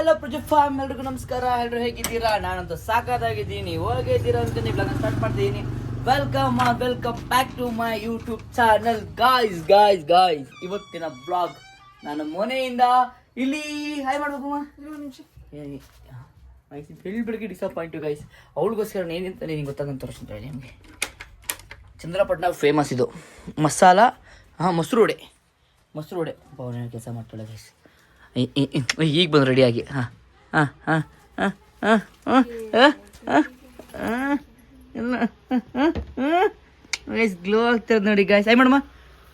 Hello ಪ್ರಜು form, ಎಲ್ರಿಗೂ ನಮಸ್ಕಾರ. ಎಲ್ಲರೂ ಹೇಗಿದ್ದೀರಾ? ನಾನಂತೂ ಸಾಕಾಗಿದ್ದೀನಿ. ಹೋಗಿದ್ದೀರಾ ಅಂತ ನೀವು ಸ್ಟಾರ್ಟ್ ಮಾಡ್ತಿದ್ದೀನಿ. Welcome back to my YouTube channel. Guys ಇವತ್ತಿನ ಬ್ಲಾಗ್ ನಾನು ಮನೆಯಿಂದ ಇಲ್ಲಿ ಹಾಯ್ ಮಾಡ್ಬೇಕು. ಬೆಳಿಗ್ಗೆ ಡಿಸಪಾಯಿಂಟು ಗೈಸ್. ಅವಳಿಗೋಸ್ಕರ ಏನಿಂತ ನಿನಗೆ ಗೊತ್ತಾಗಂತ ತೋರಿಸ್ತಾ ಇದೆ ನಿಮಗೆ. ಚಂದ್ರಪಟ್ಟಣ ಫೇಮಸ್ ಇದು ಮಸಾಲ ಮೊಸರು ವಡೆ ಪವನ ಕೆಲಸ ಮಾಡ್ತಾಳೆ ಗೈಸ್. ಈಗ ಬಂದು ರೆಡಿಯಾಗಿ ಗ್ಲೋ ಆಗ್ತಿರೋದು ನೋಡಿ ಗಾಯ್ಸ್. ಆಯ್ ಮಾಡಮ್ಮ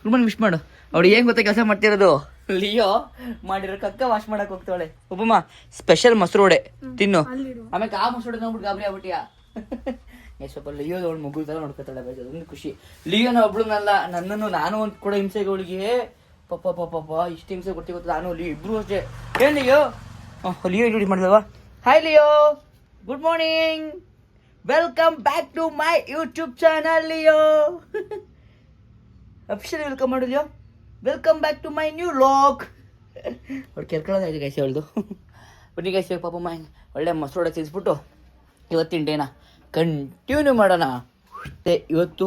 ರೂಮನ್ ವಿಶ್ ಮಾಡು. ಅವಳು ಏನು ಗೊತ್ತಾ ಕೆಲಸ ಮಾಡ್ತಿರೋದು? ಲಿಯೋ ಮಾಡಿರೋ ಕಕ್ಕ ವಾಶ್ ಮಾಡಕ್ ಹೋಗ್ತಾಳೆ. ಒಬ್ಬಮ್ಮ ಸ್ಪೆಷಲ್ ಮೊಸರು ವಡೆ ತಿನ್ನು. ಆಮೇಲೆ ಆ ಮೊಸರು ವಡೆ ನೋಡ್ಬಿಟ್ಟು ಗಾಬರಿ ಆಗ್ಬಿಟ್ಟಿಯಾ? ಸ್ವಲ್ಪ ಲಿಯೋದ ಅವಳು ಮಗು ತರ ನೋಡ್ಕೊತಾಳೆ. ಒಂದು ಖುಷಿ. ಲಿಯೋನ ಒಬ್ಳನ್ನಲ್ಲ, ನನ್ನನ್ನು ನಾನು ಒಂದು ಕೂಡ ಹಿಂಸೆಗೆ ಅವಳಿಗೆ ಪಾಪ ಇಷ್ಟು ಹಿಂಸೆ ಕೊಡ್ತೀವಿ ಗೊತ್ತಾ? ನಾನು ಲಿಯೋ ಇಬ್ರು ಅಷ್ಟೇ. ಏನ್ ಲಿಯೋ ಲಿಯೋ ಮಾಡಿದಲ್ವಾ? Hi Leo, good morning, welcome back to my YouTube channel Leo. Officially welcome ಮಾಡು Leo. Welcome back to my new vlog. ಅವ್ಳು ಕೆರ್ಕೊಳ್ಳೋದಾಯ್ತು ಗೈಸ್ ಅವಳ್ದು. ಬನ್ನಿ ಗೈಸ್, ಪಾಪ ಒಳ್ಳೆ ಮೊಸರು ವಡೆ ತಿನ್ಸ್ಬಿಟ್ಟು ಇವತ್ತಿನ ಡೇನ ಕಂಟಿನ್ಯೂ ಮಾಡೋಣ. ಇವತ್ತು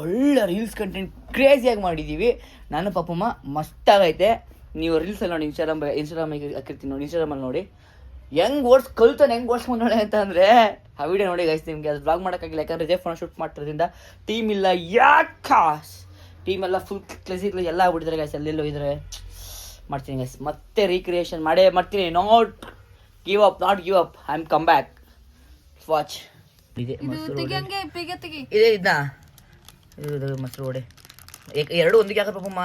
ಒಳ್ಳೆ ರೀಲ್ಸ್ ಕಂಟೆಂಟ್ ಕ್ರೇಜಿಯಾಗಿ ಮಾಡಿದ್ದೀವಿ. ನಾನು ಪಾಪಮ್ಮ ಮಸ್ತಾಗೈತೆ. ನೀವು ರೀಲ್ಸಲ್ಲಿ ನೋಡಿ, ಇನ್ಸ್ಟಾಗ್ರಾಮಿಗೆ ಹಾಕಿರ್ತೀನಿ ನೋಡಿ, ಇನ್ಸ್ಟಾಗ್ರಾಮಲ್ಲಿ ನೋಡಿ ಹೆಂಗೆ ಹೆಂಗೆ ಓಡಿಸ್ಕೊಂಡೋಳೆ ಅಂತ ಅಂದರೆ ಆ ವಿಡಿಯೋ ನೋಡಿ ಗೈಸ್. ನಿಮಗೆ ಅದು ಬ್ಲಾಗ್ ಮಾಡೋಕ್ಕಾಗಿಲ್ಲ, ಯಾಕಂದರೆ ಇದೇ ಫೋನ್ ಶೂಟ್ ಮಾಡ್ತಿರೋದ್ರಿಂದ ಟೀಮ್ ಇಲ್ಲ. ಟೀಮ್ ಎಲ್ಲ ಫುಲ್ ಕ್ಲೇಸಿ ಎಲ್ಲ ಆಗ್ಬಿಟ್ಟಿದ್ದಾರೆ ಗೈಸ್. ಎಲ್ಲೆಲ್ಲೋ ಇದ್ರೆ ಮಾಡ್ತೀನಿ ಗೈಸ್, ಮತ್ತೆ ರೀಕ್ರಿಯೇಷನ್ ಮಾಡ್ತೀನಿ. Not give up I am come back. Watch ಇದೆ ಇದು ಮೊಸರು ವಡೆ ಎರಡು ಒಂದಿಗೆ ಹಾಕೋ ಪಾಪಮ್ಮ.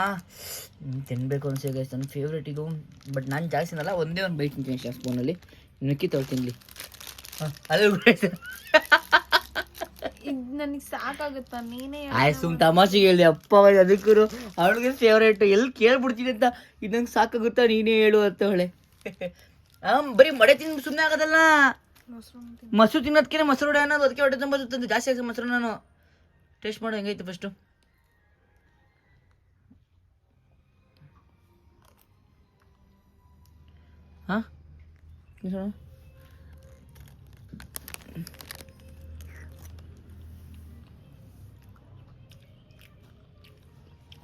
ತಿನ್ಬೇಕು ಅನ್ಸಿದೆ ಗೈಸ್. ನನ್ನ ಫೇವ್ರೇಟ್ ಇದು. ಬಟ್ ನಾನು ಜಾಸ್ತಿ ಅಲ್ಲ, ಒಂದೇ ಒಂದು ಬೈಟ್ ತಿಂತೀನಿ ಅಷ್ಟೇ ಸ್ಪೂನಲ್ಲಿ. ಮಿಕ್ಕಿ ತೊಳ್ತೀನಿ. ಅದು ನನಗೆ ಸಾಕಾಗುತ್ತಾ? ನೀನೇ ಸುಮ್ ತಮಾಷೆಗೆ ಹೇಳಿ ಅಪ್ಪ. ಅದಕ್ಕೂ ಅವಳಿಗೆ ಫೇವ್ರೇಟ್. ಎಲ್ಲಿ ಕೇಳ್ಬಿಡ್ತೀನಿ ಅಂತ. ಇದು ನಂಗೆ ಸಾಕಾಗುತ್ತಾ, ನೀನೇ ಹೇಳು ಅಂತ ಹೇಳೆ. ಬರೀ ಮಡೆ ತಿಂದು ಸುಮ್ಮನೆ ಆಗೋದಲ್ಲ, ಮೊಸರು ತಿನ್ನೋದಕ್ಕೆ ಮೊಸರು ವಡೆ ಅನ್ನೋದು. ಅದಕ್ಕೆ ಹೊಟ್ಟೆ ತುಂಬ ತಂದು ಜಾಸ್ತಿ ಆಗ್ತದೆ ಮೊಸರು. ನಾನು ಟೇಸ್ಟ್ ಮಾಡೋ ಹೆಂಗೈತೆ ಫಸ್ಟು. ಹಾಂ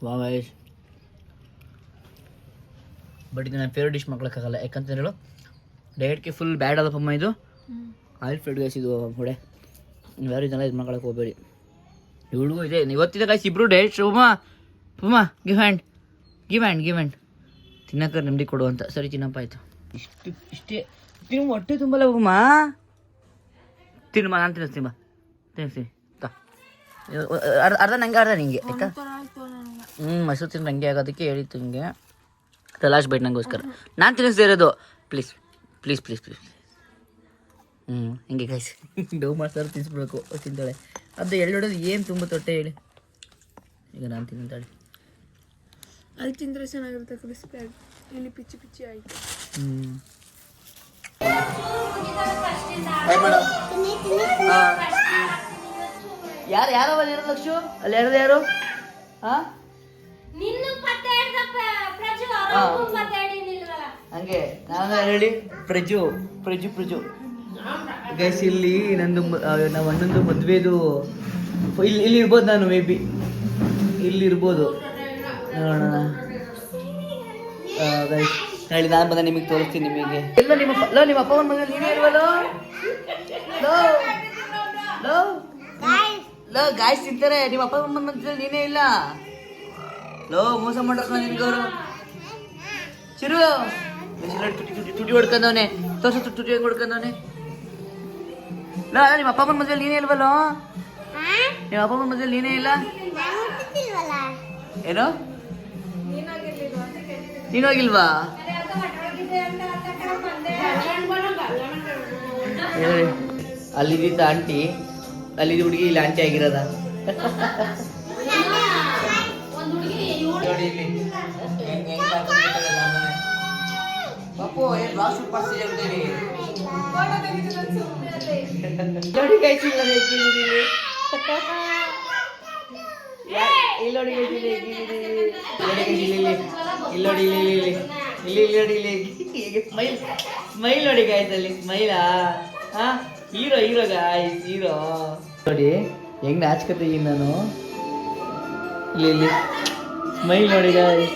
ವಾಯ್ಸ್. ಬಟ್ ಇದು ನನ್ನ ಫೇವ್ರೇಟ್ ಡಿಶ್ ಮಾಡ್ಕೊಳಕ್ಕಾಗಲ್ಲ. ಯಾಕಂತ ಹೇಳು, ಡಯಟ್ಗೆ ಫುಲ್ ಬ್ಯಾಡ್ ಅಲ್ಲಪ್ಪಮ್ಮ. ಇದು ಆಯಿಲ್ ಫ್ರೈಡ್ ಗೈಸ್. ಇದು ಹೊಡೆ ಯಾರು ಇದೆಲ್ಲ ಇದು ಮಾಡ್ಕೊಳಕ್ಕೆ ಹೋಗಬೇಡಿ. ಇವಳಿಗೂ ಇದೆ ಇವತ್ತಿದೆ ಗೈಸ್. ಇಬ್ರು ಡಯಟ್. ಉಮಾ ಗಿವ್ ಹ್ಯಾಂಡ್ ತಿನ್ನಕ್ಕೆ ನೆಮ್ಮದಿ ಕೊಡು ಅಂತ. ಸರಿ ತಿನ್ನಪ್ಪ, ಆಯಿತು. ಇಷ್ಟೇ ತಿನ್ನು, ಹೊಟ್ಟೆ ತುಂಬಲ್ಲ ಉಮಾ. ತಿನ್ನುಮ್ಮ, ನಾನು ತಿನ್ನಿಸ್ತೀನಿ. ಅರ್ಧ ನಂಗೆ ಅರ್ಧ ನಿಂಗೆ ಆಯ್ತಾ? ಮೊಸರು ತಿಂದು ನಂಗೆ ಆಗೋದಕ್ಕೆ ಹೇಳಿತ್ತು ನಿಂಗೆ. ಲಾಸ್ಟ್ ಬೈಟ್ ನಂಗೋಸ್ಕರ ನಾನು ತಿನ್ನಿಸ್ದೇ ಇರೋದು. ಪ್ಲೀಸ್ ಹಿಂಗೆ ಗೈಸ್. ಡವ್ ಮಾಡ್ತಾರೆ ತಿನ್ನಿಸ್ಬಿಡ್ಬೇಕು. ತಿಂತಾಳೆ. ಅದು ಎಳ್ಳೊಡೋದು ಏನು ತುಂಬ ತೊಟ್ಟೆ ಹೇಳಿ. ಈಗ ನಾನು ತಿಂತಾಳೆ. ಅಲ್ಲಿ ತಿಂದರೆ ಚೆನ್ನಾಗಿರುತ್ತೆ, ಕ್ರಿಸ್ಪಿ ಆಗಿ. ಇಲ್ಲಿ ಪಿಚ್ಚಿ ಆಯಿತು. ಯಾರು ಲಕ್ಷು ಅಲ್ಲಿ ಯಾರು? ಹಾಂ ಹಂಗೆ ನಾನು ಹೇಳಿ ಪ್ರಜು ಗೈಸ್. ಇಲ್ಲಿ ನಂದು ನಾವು ಅಣ್ಣಂದು ಮದುವೆದು ಇಲ್ಲಿ ಇರ್ಬೋದು. ನಾನು ಮೇ ಬಿ ಇಲ್ಲಿ ಇರ್ಬೋದು, ನೋಡೋಣ ಗೈಸ್. ಹೇಳಿ ನಾನು ಬಂದ ನಿಮಗೆ ತೋರಿಸ್ತೀನಿ. ನಿಮಗೆ ಎಲ್ಲ ನಿಮ್ಮ ಅಪ್ಪ ಅಮ್ಮನ ಮನೇಲಿ ನೀವೇ ಇಲ್ವಲ್ಲೋ? ಗಾಯ್ಸ್ ತಿಂತಾರೆ. ನಿಮ್ಮ ಅಪ್ಪ ಅಮ್ಮನ ಮನೇಲಿ ನೀನೇ ಇಲ್ಲ. ಮೋಸ ಮಾಡ್ರಕ್ಕ ನಿನ್ಗೆ ಅವರು. ಚಿರು ತುಟಿ ಹೊಡ್ಕೊಂಡವನೆ. ತೋರ್ಸ ತುಟಿ ಹೆಂಗೆ ಹೊಡ್ಕೊಂಡವನೆ. ನಿಮ್ಮ ಅಪ್ಪ ಅಮ್ಮನ ಮದುವೆಲಿ ನೀನೇ ಇಲ್ವಲ್ಲೋ? ನಿಮ್ಮ ಅಪ್ಪ ಅಮ್ಮನ ಮದುವೆಲಿ ನೀನೇ ಇಲ್ಲ ಏನೋ? ನೀನೋಗಿಲ್ವಾ? ಅಲ್ಲಿದ್ದ ಆಂಟಿ, ಅಲ್ಲಿದ್ದ ಹುಡುಗಿ ಇಲ್ಲಿ ಆಂಟಿ ಆಗಿರೋದ. ಇಲ್ಲೋಡಿ ಇಲ್ಲಿ ನೋಡಿ ಇಲ್ಲಿ ಹೀಗೆ ಸ್ಮೈಲ್ ಸ್ಮೈಲ್ ನೋಡಿ ಗಾಯ್ಸ್ ಅಲ್ಲಿ ಸ್ಮೈಲಾ ಹಾ ಹೀರೋ ಹೀರೋ ಗಾಯ್ಸ್ ಹೀರೋ ನೋಡಿ ಹೆಂಗ್ ನಾಚ್ಕೊತೀನಿ ನಾನು ಇಲ್ಲಿ ಇಲ್ಲಿ ಸ್ಮೈಲ್ ನೋಡಿ ಗಾಯ್ಸ್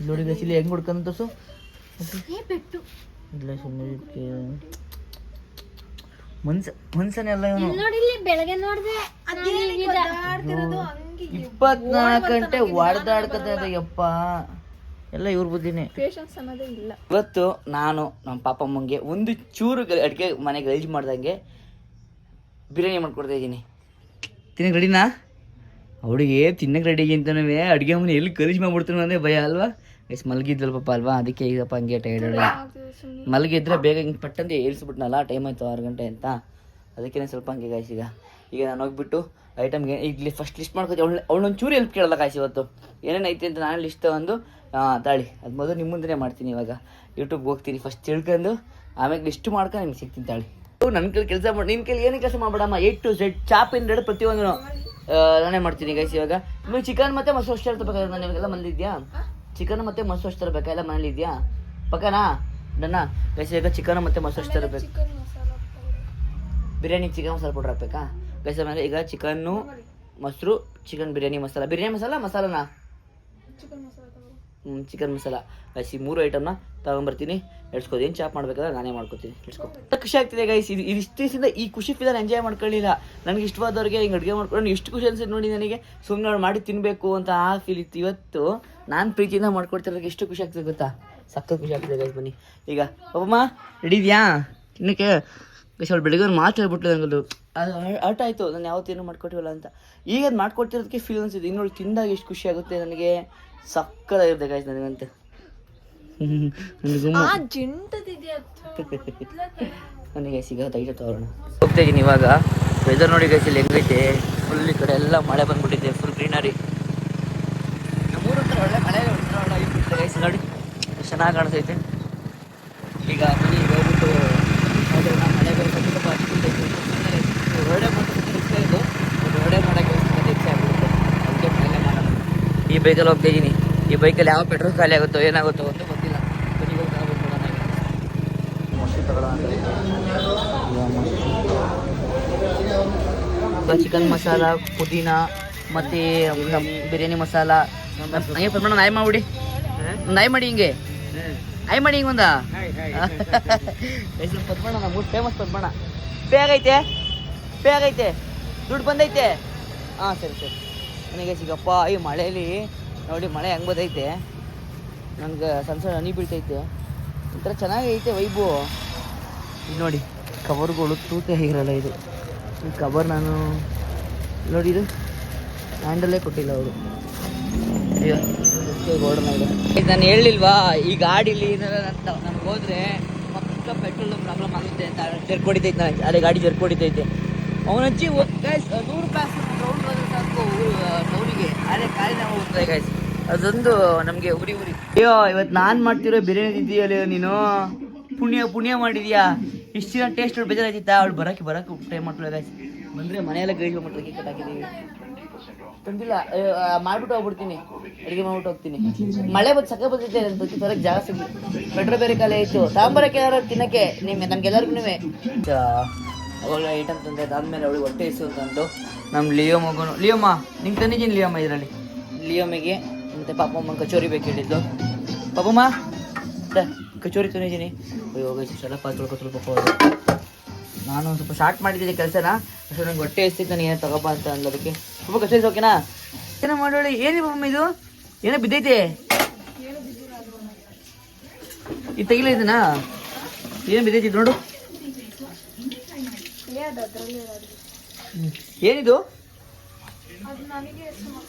ನೋಡಿ ಗಾಯ್ಸ್ ಇಲ್ಲಿ ಹೆಂಗ್ ಹುಡ್ಕೊಂತ ತೋರ್ಸು ಇಲ್ಲ ಸುಮ್ಮನೆ ಮನ್ಸನೆಲ್ಲ ಇವನು ಬೆಳಗ್ಗೆ ನೋಡಿದೆ 24 ಗಂಟೆ ಹೊಡೆದಾಡ್ಕತ್ತ ಯಪ್ಪ ಎಲ್ಲ ಇವ್ರ ಬುದ್ಧಿನೇ. ಇವತ್ತು ನಾನು ನಮ್ಮ ಪಾಪಮ್ಮಂಗೆ ಒಂದು ಚೂರು ಅಡುಗೆ ಮನೆಗೆ ಗಲೀಜು ಮಾಡ್ದಂಗೆ ಬಿರಿಯಾನಿ ಮಾಡ್ಕೊಡ್ತಾ ಇದ್ದೀನಿ. ತಿನ್ನಕ್ಕೆ ರೆಡಿನಾ? ಅವಳಿಗೆ ತಿನ್ನಕ್ಕೆ ರೆಡಿ ಅಂತನವೇ ಅಡುಗೆ ಮನೆ ಎಲ್ಲಿ ಗಲೀಜು ಮಾಡ್ಬಿಡ್ತಾನೆ ಅಂದರೆ ಭಯ ಅಲ್ವಾ? ಎಷ್ಟು ಮಲಗಿದ್ವಲ್ಲ ಪಾಪ ಅಲ್ವಾ, ಅದಕ್ಕೆ ಈಗಪ್ಪ ಹಂಗೆ ಟೈರ್ಡ್ ಮಲಗಿದ್ರೆ ಬೇಗ ಹಿಂಗೆ ಪಟ್ಟಂತೆ ಏರಿಸ್ಬಿಟ್ನಲ್ಲ, ಟೈಮ್ ಆಯಿತು 6 ಗಂಟೆ ಅಂತ, ಅದಕ್ಕೇ ಸ್ವಲ್ಪ ಹಂಗೆ ಗಾಯ್ಸ್. ಈಗ ನಾನು ಹೋಗ್ಬಿಟ್ಟು ಐಟಮ್ಗೆ ಇಲ್ಲಿ ಫಸ್ಟ್ ಲಿಸ್ಟ್ ಮಾಡ್ಕೊತೀವಿ. ಅವಳೊಂದು ಚೂರು ಹೆಲ್ಪ್ ಕೇಳಲ್ಲ ಗಾಯ್ಸ್ ಇವತ್ತು, ಏನೇನು ಐತೆ ಅಂತ ನಾನು ಲಿಸ್ಟ್ ಒಂದು ತಾಳಿ ಅದು ಮೊದಲು ನಿಮ್ಮ ಮುಂದೆ ಮಾಡ್ತೀನಿ. ಇವಾಗ ಯೂಟ್ಯೂಬ್ಗೆ ಹೋಗ್ತೀನಿ, ಫಸ್ಟ್ ತಿಳ್ಕೊಂಡು ಆಮೇಲೆ ಲಿಸ್ಟ್ ಮಾಡ್ಕೊಂಡು ನಿಮ್ಗೆ ಸಿಗ್ತೀನಿ ತಾಳಿ. ನನ್ನ ಕೈಲಿ ಕೆಲಸ ಮಾಡಿ, ನಿನ್ನ ಕೈಲಿ ಏನೇ ಕೆಲಸ ಮಾಡ್ಬೇಡಮ್ಮ, A to Z ಚಾಪಿಂದ ಹಿಡಿದು ಪ್ರತಿಯೊಂದು ನಾನೇ ಮಾಡ್ತೀನಿ ಗೈಸ್. ಇವಾಗ ನಿಮಗೆ ಚಿಕನ್ ಮತ್ತು ಮೊಸರು ಅಷ್ಟು ತರಬೇಕಾದ್ರೆ ನಾನು ನಿಮಗೆಲ್ಲ ಮನೇಲಿದ್ಯಾ? ಚಿಕನ್ ಮತ್ತು ಮೊಸರು ಅಷ್ಟು ತರಬೇಕಾ? ಎಲ್ಲ ಮನೇಲಿ ಇದೆಯಾ? ಪಕ್ಕನಾ ನನ್ನ ಗೈಸ್? ಈಗ ಚಿಕನ್ ಮತ್ತು ಮೊಸರು ಅಷ್ಟು ತರಬೇಕು. ಬಿರಿಯಾನಿ ಚಿಕನ್ ಮಸಾಲ ಪೌಡರ್ ಹಾಕ್ಬೇಕಾ ಗೈಸ್? ಆಮೇಲೆ ಈಗ ಚಿಕನ್ನು ಮೊಸರು, ಚಿಕನ್ ಬಿರಿಯಾನಿ ಮಸಾಲ ಮಸಾಲನಾ ಚಿಕನ್ ಮಸಾಲ ಗೈಸ್, ಈ 3 ಐಟಮ್ನ ತಗೊಂಬರ್ತೀನಿ. ಎಡ್ಸ್ಕೋ, ಏನು ಚಾಪ್ ಮಾಡ್ಬೇಕಾದ್ರೆ ನಾನೇ ಮಾಡ್ಕೊತೀನಿ. ಎಡ್ಸ್ಕೋ. ಖುಷಿ ಆಗ್ತಿದೆ ಗೈಸ್, ಇದು ಇಷ್ಟು ದಿವಸದಿಂದ ಈ ಖುಷಿ ಫೀಲನ್ನು ಎಂಜಾಯ್ ಮಾಡ್ಕೊಳ್ಳಿಲ್ಲ. ನನಗೆ ಇಷ್ಟವಾದವ್ರಿಗೆ ಹಿಂಗೆ ಅಡುಗೆ ಮಾಡ್ಕೊಂಡು ಎಷ್ಟು ಖುಷಿ ಅನ್ಸುತ್ತೆ ನೋಡಿ ನನಗೆ. ಸುಮ್ಮನೆ ಮಾಡಿ ತಿನ್ನಬೇಕು ಅಂತ ಆ ಫೀಲ್ ಇತ್ತು. ಇವತ್ತು ನಾನು ಪ್ರೀತಿಯಿಂದ ಮಾಡ್ಕೊಡ್ತಿರೋದಕ್ಕೆ ಎಷ್ಟು ಖುಷಿ ಆಗ್ತದೆ ಗೊತ್ತಾ? ಸಖತ್ ಖುಷಿ ಆಗ್ತಿದೆ ಗೈಸ್. ಬನ್ನಿ ಈಗ ಅಪ್ಪಮ್ಮ ರೆಡಿ ಇದೆಯಾ ತಿನ್ನಕ್ಕೆ? ಗೈಸ್ ಅವಳು ಬೆಳಗ್ಗೆ ಒಂದು ಮಾತು ಹೇಳ್ಬಿಟ್ಟು ನಂಗದು ಅದು ಹರ್ಟ್ ಆಯಿತು, ನಾನು ಯಾವತ್ತೇನು ಮಾಡ್ಕೊಟ್ಟಿವಲ್ಲ ಅಂತ. ಈಗ ಅದು ಮಾಡ್ಕೊಡ್ತಿರೋದಕ್ಕೆ ಫೀಲ್ ಅನ್ಸುತ್ತೆ. ಇನ್ನೊಳು ತಿಂದಾಗ ಎಷ್ಟು ಖುಷಿ ಆಗುತ್ತೆ ನನಗೆ, ಸಕ್ಕತ್ತಾಗಿರುತ್ತೆ ಗೈಸ್ ನನಗಂತ. ನನಗೆ ಸಿಗೋದು ಐಟ ತಗೋಣ ಹೋಗ್ತಾ ಇದ್ದೀನಿ ಇವಾಗ. ವೆದರ್ ನೋಡಿ ಗೈಸ್ ಇಲ್ಲಿ ಹೆಂಗೈತೆ, ಫುಲ್ ಈ ಕಡೆ ಎಲ್ಲ ಮಳೆ ಬಂದ್ಬಿಟ್ಟಿದೆ, ಫುಲ್ ಗ್ರೀನರಿ. ನಮ್ಮೂರ ಹತ್ರ ಒಳ್ಳೆ ಮಳೆ ಬಿಟ್ಟಿದೆ ಗೈಸ್, ನೋಡಿ ಚೆನ್ನಾಗಿ ಕಾಣಿಸ್ತೈತೆ. ಈಗ ಬನ್ನಿ ಈಗ ಹೋಗ್ಬಿಟ್ಟು ಮಳೆ ಬರೋದಕ್ಕೆ ಹೊರಡೆ ಮಾಡೋದಕ್ಕೆ ಇಷ್ಟ ಇದು, ಹೊರಡೆ ಮಾಡೋಕ್ಕೆ ಇಷ್ಟ ಆಗ್ಬಿಡುತ್ತೆ, ಅದಕ್ಕೆ ಮಳೆ ಮಾಡೋಣ. ಈ ಬೈಕಲ್ಲಿ ಹೋಗ್ತಾ ಇದ್ದೀನಿ. ಈ ಬೈಕಲ್ಲಿ ಯಾವ ಪೆಟ್ರೋಲ್ ಖಾಲಿ ಆಗುತ್ತೋ ಏನಾಗುತ್ತೋ ಅಂತ ಗೊತ್ತಿಲ್ಲ. ಮೊಸರು ತಗೊಳ್ಳೋಣ. ಚಿಕನ್ ಮಸಾಲ, ಪುದೀನ ಮತ್ತು ಬಿರಿಯಾನಿ ಮಸಾಲ. ಹಂಗೆ ಪದ್ಮಣ್ಣ ನಾಯಿ ಮಾಡಿಬಿಡಿ, ನಾಯಿ ಮಾಡಿ ಹಿಂಗೆ ಆಯ್ ಮಾಡಿ ಹಿಂಗೆ ಒಂದ ಪದ್ಮಣ್ಣ ನಮ್ಮ ಫೇಮಸ್ ಪದ್ಮಣ್ಣ. ಪೇ ಆಗೈತೆ ದುಡ್ಡು ಬಂದೈತೆ. ಹಾಂ ಸರಿ ನನಗೆ ಸಿಗಪ್ಪ. ಈ ಮಳೆಯಲ್ಲಿ ನೋಡಿ ಮಳೆ ಹೆಂಗೆ ಬಂದೈತೆ, ನನಗೆ ಸಣ್ಣ ಹನಿ ಬೀಳ್ತೈತೆ, ಒಂಥರ ಚೆನ್ನಾಗೈತೆ ವೈಬು. ಇದು ನೋಡಿ ಕವರ್ಗಳು ತೂಕ ಹೇಗಿರಲ್ಲ. ಇದು ಈ ಕವರ್ ನಾನು ನೋಡಿ, ಇದು ಹ್ಯಾಂಡಲ್ಲೇ ಕೊಟ್ಟಿಲ್ಲ ಅವರು. ಅಯ್ಯೋ ಗೋಡನ ಇದೆ. ನಾನು ಹೇಳಿಲ್ವಾ ಈ ಗಾಡೀಲಿ ನಮ್ಗೆ ಹೋದರೆ ಪಕ್ಕ ಪೆಟ್ರೋಲ್ ಪ್ರಾಬ್ಲಮ್ ಆಗುತ್ತೆ ಅಂತ ಜರ್ಕ್ ಹೊಡಿತೈತೆ. ನಾನು ಅದೇ ಗಾಡಿ ಜರ್ಕ್ ಹೊಡಿತೈತೆ. ಅವನಚ್ಚಿ 100 ರೂಪಾಯಿ ರೌಂಡ್ ಹೋದ್ರೆ ಸಾಕು ಟೌನಿಗೆ. ಅದೇ ಕಾಲಿ ನಾವು ಹೋಗ್ತಾರೆ ಗಾಯ್ಸ್, ಅದೊಂದು ನಮಗೆ ಉರಿ. ಅಯ್ಯೋ ಇವತ್ತು ನಾನು ಮಾಡ್ತಿರೋ ಬಿರಿಯಾನಿ ಇದೆಯಲ್ಲ ನೀನು, ಪುಣ್ಯ ಮಾಡಿದ್ಯಾ. ಇಷ್ಟು ದಿನ ಟೇಸ್ಟ್ ಬೇಜಾರಾಯ್ತಿತ್ತಾ? ಅವಳು ಬರೋಕ್ಕೆ ಟ್ರೈ ಮಾಡ್ಕೊಳ್ಳೋ ಗಾಯ್ಸ್. ಬಂದರೆ ಮನೆಯೆಲ್ಲ ಗೈಡ್ ಮಾಡ್ಬಿಟ್ಟು ಕೇಕ್ ಹಾಕಿದ್ದೀವಿ. ತಂದಿಲ್ಲ, ಮಾಡ್ಬಿಟ್ಟು ಹೋಗ್ಬಿಡ್ತೀನಿ, ಅಡುಗೆ ಮಾಡ್ಬಿಟ್ಟು ಹೋಗ್ತೀನಿ. ಮಳೆ ಸಕ್ಕ ಬಂದಿದ್ದೆ, ಬರೋಕ್ಕೆ ಜಾಗ ಸಿಗಲಿ. ಪೆಟ್ರೋಲ್ ಬೇರೆ ಖಾಲಿ ಆಯಿತು. ತಾಂಬರಕ್ಕೆ ಯಾರು ತಿನ್ನೋಕ್ಕೆ ನಮ್ಗೆಲ್ಲರಿಗೂ ಅವಾಗ ಐಟಮ್ ತಂದೆ. ಅದಾದಮೇಲೆ ಅವಳಿಗೆ ಹೊಟ್ಟೆ ಇಸು ಅಂತಂದು ನಮ್ಮ ಲಿಯೋಮ್ಮ ನಿಂಗೆ ತಂದಿದ್ದೀನಿ. ಇದರಲ್ಲಿ ಲಿಯೋಮಿಗೆ ಮತ್ತು ಪಾಪಮ್ಮನ ಕಚೋರಿ ಬೇಕು ಹೇಳಿದ್ದು. ಪಾಪಮ್ಮ ಕಚೋರಿ ತಂದಿದ್ದೀನಿ. ಯೋಗ ಇಷ್ಟೆಲ್ಲ ಪಾತ್ಕೊಳ್ಕೊಳ್ಬೇಕು ಪಾಪ ಅವರು. ನಾನು ಒಂದು ಸ್ವಲ್ಪ ಸ್ಟಾರ್ಟ್ ಮಾಡಿದ್ದೀನಿ ಕೆಲಸನ, ಅಷ್ಟು ನಂಗೆ ಹೊಟ್ಟೆ ಎಸ್ತಿತ್ತು. ನಾನು ಏನೋ ತಗೋಬಾ ಅಂತ ಅನ್ನೋದಕ್ಕೆ ಸ್ವಲ್ಪ ಕಚೋರಿ ಓಕೆನಾ? ಏನೋ ಮಾಡೋಳಿ. ಏನಿದೆ ಪಾಪಮ್ಮ ಇದು? ಏನೋ ಬಿದ್ದೈತೆ, ಇದು ತೆಗಿಲ ಇದನ್ನ. ಏನು ಬಿದ್ದೈತಿ ನೋಡು. ಏನಿದು?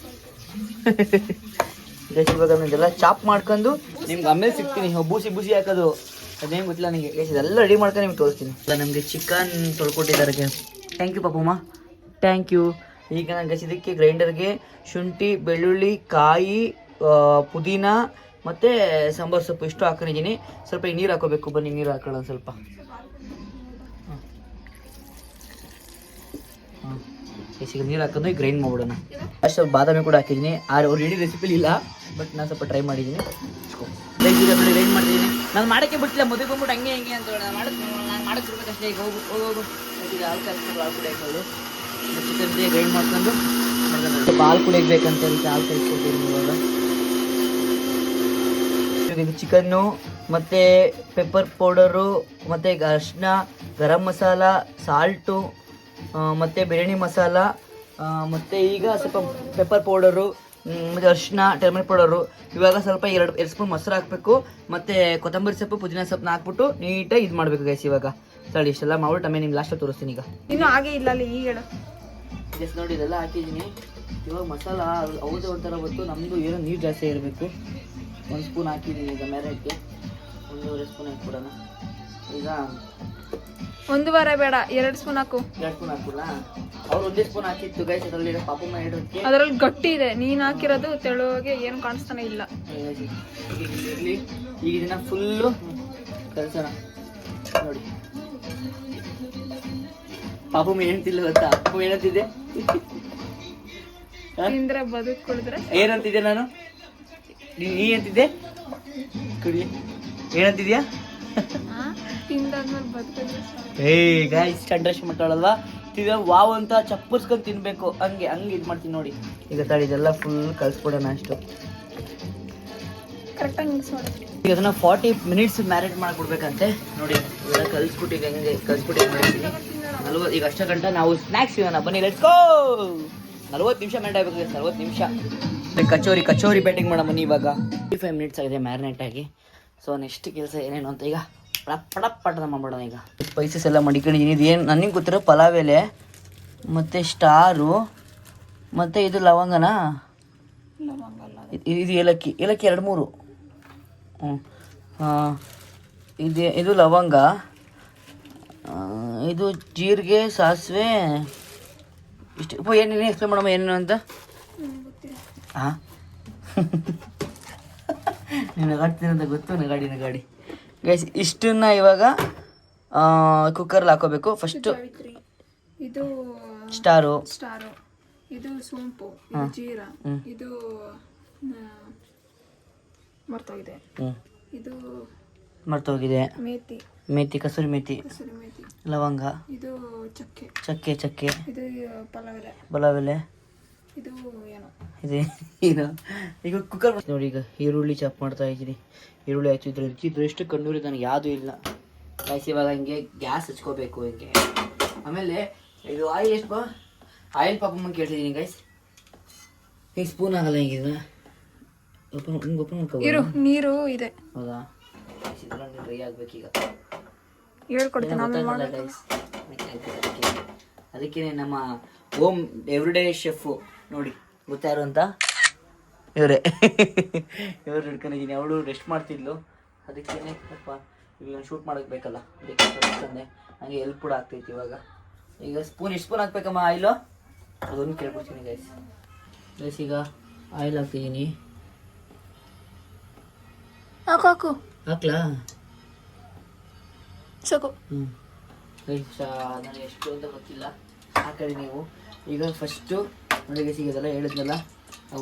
ಇವಾಗ ಇದೆಲ್ಲ ಚಾಪ್ ಮಾಡ್ಕೊಂಡು ನಿಮ್ಗೆ ಆಮೇಲೆ ಸಿಗ್ತೀನಿ. ಬೂಸಿ ಹಾಕೋದು ಅದೇನು ಗೊತ್ತಿಲ್ಲ ನನಗೆ. ಇದೆಲ್ಲ ರೆಡಿ ಮಾಡ್ಕೊಂಡು ನಿಮ್ಗೆ ತೋರಿಸ್ತೀನಿ. ನಮಗೆ ಚಿಕನ್ ತೊಳ್ಕೊಟ್ಟಿದ್ದಾರೆ. Thank you Papamma, thank you. ಈಗ ನಾನು ಇದಕ್ಕೆ ಗ್ರೈಂಡರ್ಗೆ ಶುಂಠಿ, ಬೆಳ್ಳುಳ್ಳಿ, ಕಾಯಿ, ಪುದೀನ ಮತ್ತು ಸಾಂಬಾರು ಸೊಪ್ಪು ಇಷ್ಟು ಹಾಕೊಂಡಿದ್ದೀನಿ. ಸ್ವಲ್ಪ ನೀರು ಹಾಕೋಬೇಕು. ಬನ್ನಿ ನೀರು ಹಾಕೊಳ್ಳೋಣ ಸ್ವಲ್ಪ. ಈಗ ನೀರು ಹಾಕೊಂಡು ಗ್ರೈಂಡ್ ಮಾಡ್ಬಿಡೋಣ. ಅಷ್ಟು ಬಾದಾಮಿ ಕೂಡ ಹಾಕಿದ್ದೀನಿ. ಅವ್ರು ಇಡೀ ರೆಸಿಪಿಲಿ ಇಲ್ಲ, ಬಟ್ ನಾನು ಸ್ವಲ್ಪ ಟ್ರೈ ಮಾಡಿದ್ದೀನಿ. ಗ್ರೈಂಡ್ ಮಾಡ್ತಿದ್ದೀನಿ. ನಾನು ಮಾಡೋಕ್ಕೆ ಬಿಟ್ಟಿಲ್ಲ, ಮದುವೆ ಬಂದ್ಬಿಟ್ಟು ಹಂಗೆ ಅಂತ ನಾನು ಮಾಡೋಕ್ಕೆ ಬಿಡ್ಬೇಕಷ್ಟೇ. ಈಗ ಹೋಗು ಈಗ ಹಾಲು ಕಾಯಿಸ್ಕೊಂಡು ಹಾಲು ಕುಡಿ ಹಾಕೋದು ಚಿಕನ್ ಗ್ರೈಂಡ್ ಮಾಡ್ಕೊಂಡು ಸ್ವಲ್ಪ ಹಾಲು ಕುಡಿಯಕ್ಕೆ ಬೇಕಂತ ಹೇಳಿ ಹಾಲು ಕಾಯಿಸ್ಕೊಡ್ತೀನಿ ಇವಾಗ. ಇದು ಚಿಕನ್ನು ಮತ್ತು ಪೆಪ್ಪರ್ ಪೌಡರು ಮತ್ತು ಅರಿಶಿನ, ಗರಂ ಮಸಾಲ, ಸಾಲ್ಟು ಮತ್ತು ಬಿರಿಯಾನಿ ಮಸಾಲ ಮತ್ತು ಈಗ ಸ್ವಲ್ಪ ಪೆಪ್ಪರ್ ಪೌಡರು ಮತ್ತು ಅರಿಶಿನ, ಟರ್ಮರಿಕ್ ಪೌಡರು. ಇವಾಗ ಸ್ವಲ್ಪ ಎರಡು ಸ್ಪೂನ್ ಮೊಸರು ಹಾಕಬೇಕು ಮತ್ತು ಕೊತ್ತಂಬರಿ ಸೊಪ್ಪು, ಪುದೀನ ಸೊಪ್ಪನ್ನ ಹಾಕ್ಬಿಟ್ಟು ನೀಟಾಗಿ ಇದು ಮಾಡಬೇಕು ಗೈಸ್. ಇವಾಗ ಸರಿ ಇಷ್ಟೆಲ್ಲ ಮಾಡ್ಬಿಟ್ಟು ಆಮೇಲೆ ನಿಮ್ಗೆ ಲಾಸ್ಟಲ್ಲಿ ತೋರಿಸ್ತೀನಿ. ಈಗ ಇನ್ನು ಹಾಗೆ ಇಲ್ಲ ಅಲ್ಲಿ ಈಗ ಜಸ್ಟ್ ನೋಡಿ ಇದೆಲ್ಲ ಹಾಕಿದ್ದೀನಿ. ಇವಾಗ ಮಸಾಲ ಅವ್ರದ್ದೇ ಒಂಥರ ಗೊತ್ತು, ನಮ್ಮದು ಏನೋ ನೀರು ಜಾಸ್ತಿ ಇರಬೇಕು. 1 ಸ್ಪೂನ್ ಹಾಕಿದ್ದೀನಿ ಈಗ ಮ್ಯಾರಿನೇಟ್ಗೆ. 1.5 ಸ್ಪೂನ್ ಹಾಕ್ಬಿಡೋಣ. ಈಗ 1.5 ಬೇಡ, 2 ಸ್ಪೂನ್ ಹಾಕು. 2 ಸ್ಪೂನ್ ಹಾಕ್ಬಿಡ. ಅವ್ರು 1 ಸ್ಪೂನ್ ಹಾಕಿತ್ತು ಗೈಸ್. ಅದರಲ್ಲಿ ಪಾಪಮ್ಮ ಇಡೋದಕ್ಕೆ ಅದರಲ್ಲಿ ಗಟ್ಟಿ ಇದೆ, ನೀನು ಹಾಕಿರೋದು ತೆಳುವಾಗಿ ಏನು ಕಾಣಿಸ್ತಾನೆ ಇಲ್ಲ. ಇರಲಿ, ಈಗ ಇದನ್ನ ಫುಲ್ಲು ಕಲ್ಸೋಣ. ನೋಡಿ ಪಾಪಮ್ಮ ಏನಂತಿಲ್ಲ ಗೊತ್ತಾ? ಪಾಪಮ್ಮ ಏನಂತಿದ್ದೆ? ತಿಂದ್ರೆ ಬದುಕುಳಿದ್ರೆ ಏನಂತಿದ್ದೆ ನಾನು? ನೀ ಅಂತಿದ್ದೆ ಕುಡಿ ಏನಂತಿದ್ಯಾ? ತಿಂದಾದ್ಮೇಲೆ ಬದುಕಿದ್ರೆ ಗಾಯ್ಸ್ ಚಂದ್ರಶ್ ಮಟ್ಟಾಳಲ್ವಾ ತಿಂದ ವಾವ್ ಅಂತ ಚಪ್ಪರ್ಸ್ಕೊಂಡು ತಿನ್ಬೇಕು. ಹಂಗೆ ಇದು ಮಾಡ್ತೀನಿ ನೋಡಿ. ಈಗ ತಡಿ ಇದೆಲ್ಲ ಫುಲ್ ಕಲ್ಸ್ಬಿಡೋಣ ಅಷ್ಟು. ಕರೆಕ್ಟಾಗಿ ಮಿಕ್ಸ್ ಮಾಡಿ. ಈಗ ಅದನ್ನ 40 ಮಿನಿಟ್ಸ್ ಮ್ಯಾರಿನೇಟ್ ಮಾಡಿಬಿಡ್ಬೇಕಂತೆ. ನೋಡಿ ಇವೆಲ್ಲ ಕಲ್ಸ್ಬಿಟ್ಟು ಈಗ ಹೆಂಗೆ ಕಲ್ಸ್ಬಿಟ್ಟು ಮಾಡಿದ್ದೀನಿ 40. ಈಗ ಅಷ್ಟೇ ಗಂಟೆ ನಾವು ಸ್ನ್ಯಾಕ್ಸ್ ಇರೋಣ. ಬನ್ನಿ ಲೆಟ್ಸ್ ಗೋ. 40 ನಿಮಿಷ ಮ್ಯಾರಿನೇಟ್ ಆಗಬೇಕು. 40 ನಿಮಿಷ ಕಚೋರಿ ಬ್ಯಾಟಿಂಗ್ ಮಾಡೋ ಬನ್ನಿ. ಇವಾಗ 55 ಮಿನಿಟ್ಸ್ ಆಗಿದೆ ಮ್ಯಾರಿನೇಟ್ ಆಗಿ. ಸೊ ನೆಕ್ಸ್ಟ್ ಕೆಲಸ ಏನೇನು ಅಂತ ಈಗ ಪಟ ಮಾಡ್ಬಿಡೋಣ. ಈಗ ಸ್ಪೈಸಸ್ ಎಲ್ಲ ಮಡಿಕೊಂಡಿದ್ದೀನಿ. ಇದು ಏನು ನನಗೆ ಗೊತ್ತಿರೋ ಪಲಾವ್ ಎಲೆ ಮತ್ತು ಸ್ಟಾರು ಮತ್ತು ಇದು ಲವಂಗನಾ, ಇದು ಏಲಕ್ಕಿ 2-3. ಇದು ಲವಂಗ, ಇದು ಜೀರಿಗೆ, ಸಾಸಿವೆ, ಇಷ್ಟು. ಏನೇನು ಎಕ್ಸ್ಪ್ಲೇನ್ ಮಾಡಮ್ಮ ಏನೇನು ಅಂತ? ಹಾಂ ನಗಾಡ್ತೀನಿ ಅಂತ ಗೊತ್ತು. ನಗಾಡಿ ಗೈಸ್ ಇಷ್ಟನ್ನ ಇವಾಗ ಕುಕ್ಕರ್ಲ್ಲಿ ಹಾಕೋಬೇಕು. ಫಸ್ಟು ಇದು ಸ್ಟಾರು, ಇದು ಸೋಂಪು, ಇದು ಜೀರಾ, ಇದು ಮರ್ತೋಗಿದೆ ಮೇಥಿ, ಕಸೂರಿ ಮೇಥಿ, ಲವಂಗ, ಇದು ಚಕ್ಕೆ, ಇದು ಪಲಾವ್ ಎಲೆ, ಇದು ಏನು ಈಗ ಕುಕ್ಕರ್ ನೋಡಿ. ಈಗ ಈರುಳ್ಳಿ ಚಾಪ್ ಮಾಡ್ತಾ ಇದ್ದೀನಿ. ಈರುಳ್ಳಿ ಆಯ್ತು. ಇದ್ರ ಎಷ್ಟು ಕಣ್ಣೂರಿ ನನಗೆ ಯಾವುದೂ ಇಲ್ಲ ಗೈಸ್. ಇವಾಗ ಹಿಂಗೆ ಗ್ಯಾಸ್ ಹಚ್ಕೋಬೇಕು ಹಿಂಗೆ. ಆಮೇಲೆ ಇದು ಆಯಿಲ್ ಎಷ್ಟು ಆಯಿಲ್ ಪಾಪಮ್ಮ ಕೇಳ್ತಿದ್ದೀನಿ ಗೈಸ್. ಹಿಂಗೆ ಸ್ಪೂನ್ ಆಗಲ್ಲ ಹಿಂಗಿದ ಓಪನ್ ಮಾಡ್ಕೋ. ನೀರು ಇದೆ ಹೌದಾ? ಡ್ರೈ ಆಗ್ಬೇಕೀಗ. ಹೇಳ್ಕೊಡ್ತೀನಿ ಗೈಸ್. ಅದಕ್ಕೆ ನಮ್ಮ ಹೋಮ್ ಎವ್ರಿಡೇ ಶೆಫು ನೋಡಿ ಗೊತ್ತಾರು ಅಂತ ಇವ್ರು ಹಿಡ್ಕೊಂಡಿದ್ದೀನಿ. ಅವಳು ರೆಸ್ಟ್ ಮಾಡ್ತಿದ್ಲು, ಅದಕ್ಕೇನೆ ಸ್ವಲ್ಪ ಈಗ ಶೂಟ್ ಮಾಡೋಕ್ಕೆ ಬೇಕಲ್ಲ, ಅದಕ್ಕೆ ತಂದೆ ಹಂಗೆ ಎಲ್ಪ್ ಕೂಡ ಆಗ್ತೈತಿ. ಇವಾಗ ಈಗ ಎಷ್ಟು ಸ್ಪೂನ್ ಹಾಕ್ಬೇಕಮ್ಮ ಆಯಿಲು? ಅದೊಂದು ಕೇಳ್ಕೊಡ್ತೀನಿ ಗೈಸ್. ಈಗ ಆಯಿಲ್ ಹಾಕ್ತಿದ್ದೀನಿ. ಹಾಕ್ಲಾ? ಗೈಸ್ ನನಗೆ ಎಷ್ಟು ಅಂತ ಗೊತ್ತಿಲ್ಲ, ಹಾಕೊಳ್ಳಿ ನೀವು. ಈಗ ಫಸ್ಟು ನೋಡಿ ಗೈಸ್, ಈಗ ಇದೆಲ್ಲ ಹೇಳಿದ್ನಲ್ಲ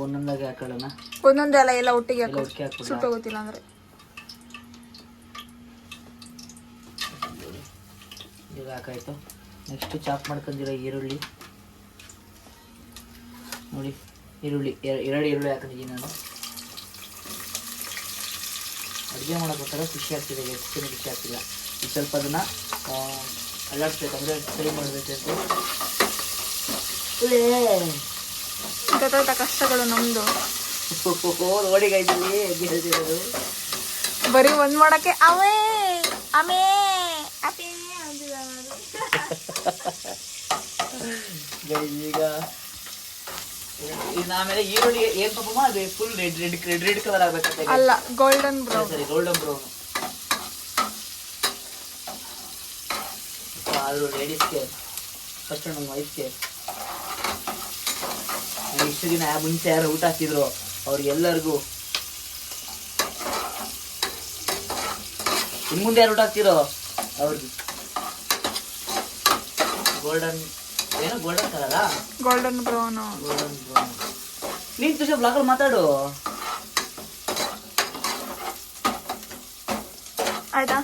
ಒಂದೊಂದಾಗಿ ಹಾಕೊಳ್ಳೋಣ. ಒಂದೊಂದೇ ಅಲ್ಲ, ಎಲ್ಲ ಒಟ್ಟಿಗೆ ಹಾಕ್ಬಿಟ್ಟು ಸುಟ್ಟೋಗುತ್ತಿಲ್ಲ ಅಂದರೆ. ಈಗ ಹಾಕಾಯ್ತು. ನೆಕ್ಸ್ಟು ಚಾಪ್ ಮಾಡ್ಕೊಂಡಿರೋ ಈರುಳ್ಳಿ ನೋಡಿ. ಎರಡು ಈರುಳ್ಳಿ ಹಾಕೊಂಡಿದ್ದೀನಿ ನಾನು. ಅಡುಗೆ ಮಾಡೋಕ್ಕೋಸ್ಕರ ಖುಷಿ ಆಗ್ತಿದೆ, ಎಷ್ಟು ಖುಷಿ ಆಗ್ತಿಲ್ಲ. ಈಗ ಸ್ವಲ್ಪ ಅದನ್ನು ಅಲ್ಲಾಡಿಸ್ಬೇಕಂದ್ರೆ ಫ್ರೈ ಮಾಡಬೇಕಂತ. ಕಷ್ಟಗಳು ನಮ್ದು. ನೋಡಿ ಗೈಸಲ್ಲಿ ಹೇಗೆ ಹೇಳ್ತಿರೋದು. ಬರೀ ಒಂದ್ ಮಾಡಕ್ಕೆ ಈಗ ಆಮೇಲೆ ಈರುಳ್ಳಿ ಏನ್ ಪಾಪಮ್ಮ ಅದು ಫುಲ್ ರೆಡ್ ಕಲರ್ ಆಗ್ಬೇಕಂತ. ಅಲ್ಲ, ಗೋಲ್ಡನ್ ಬ್ರೌನ್. ಸರಿ, ಗೋಲ್ಡನ್ ಬ್ರೌನ್. ಆದರೂ ಲೇಡೀಸ್ಗೆ ಫಸ್ಟ್ ನಮ್ಮ ವೈಫ್ಗೆ ಇಷ್ಟು ದಿನ ಮುಂಚೆ ಯಾರು ಊಟ ಹಾಕಿದ್ರು ಅವ್ರಿಗೆಲ್ಲರಿಗೂ ಇನ್ನು ಮುಂದೆ ಯಾರು ಊಟ ಹಾಕ್ತಿರೋ ಅವ್ರಿಗೆ ಗೋಲ್ಡನ್ ಏನೋ ಗೋಲ್ಡನ್ ಕಲರಾ? Golden brown. Golden brown. ನೀನ್ ತುಷ ಬ್ಲಾಗಲ್ಲಿ ಮಾತಾಡು. ಆಯ್ತಾ?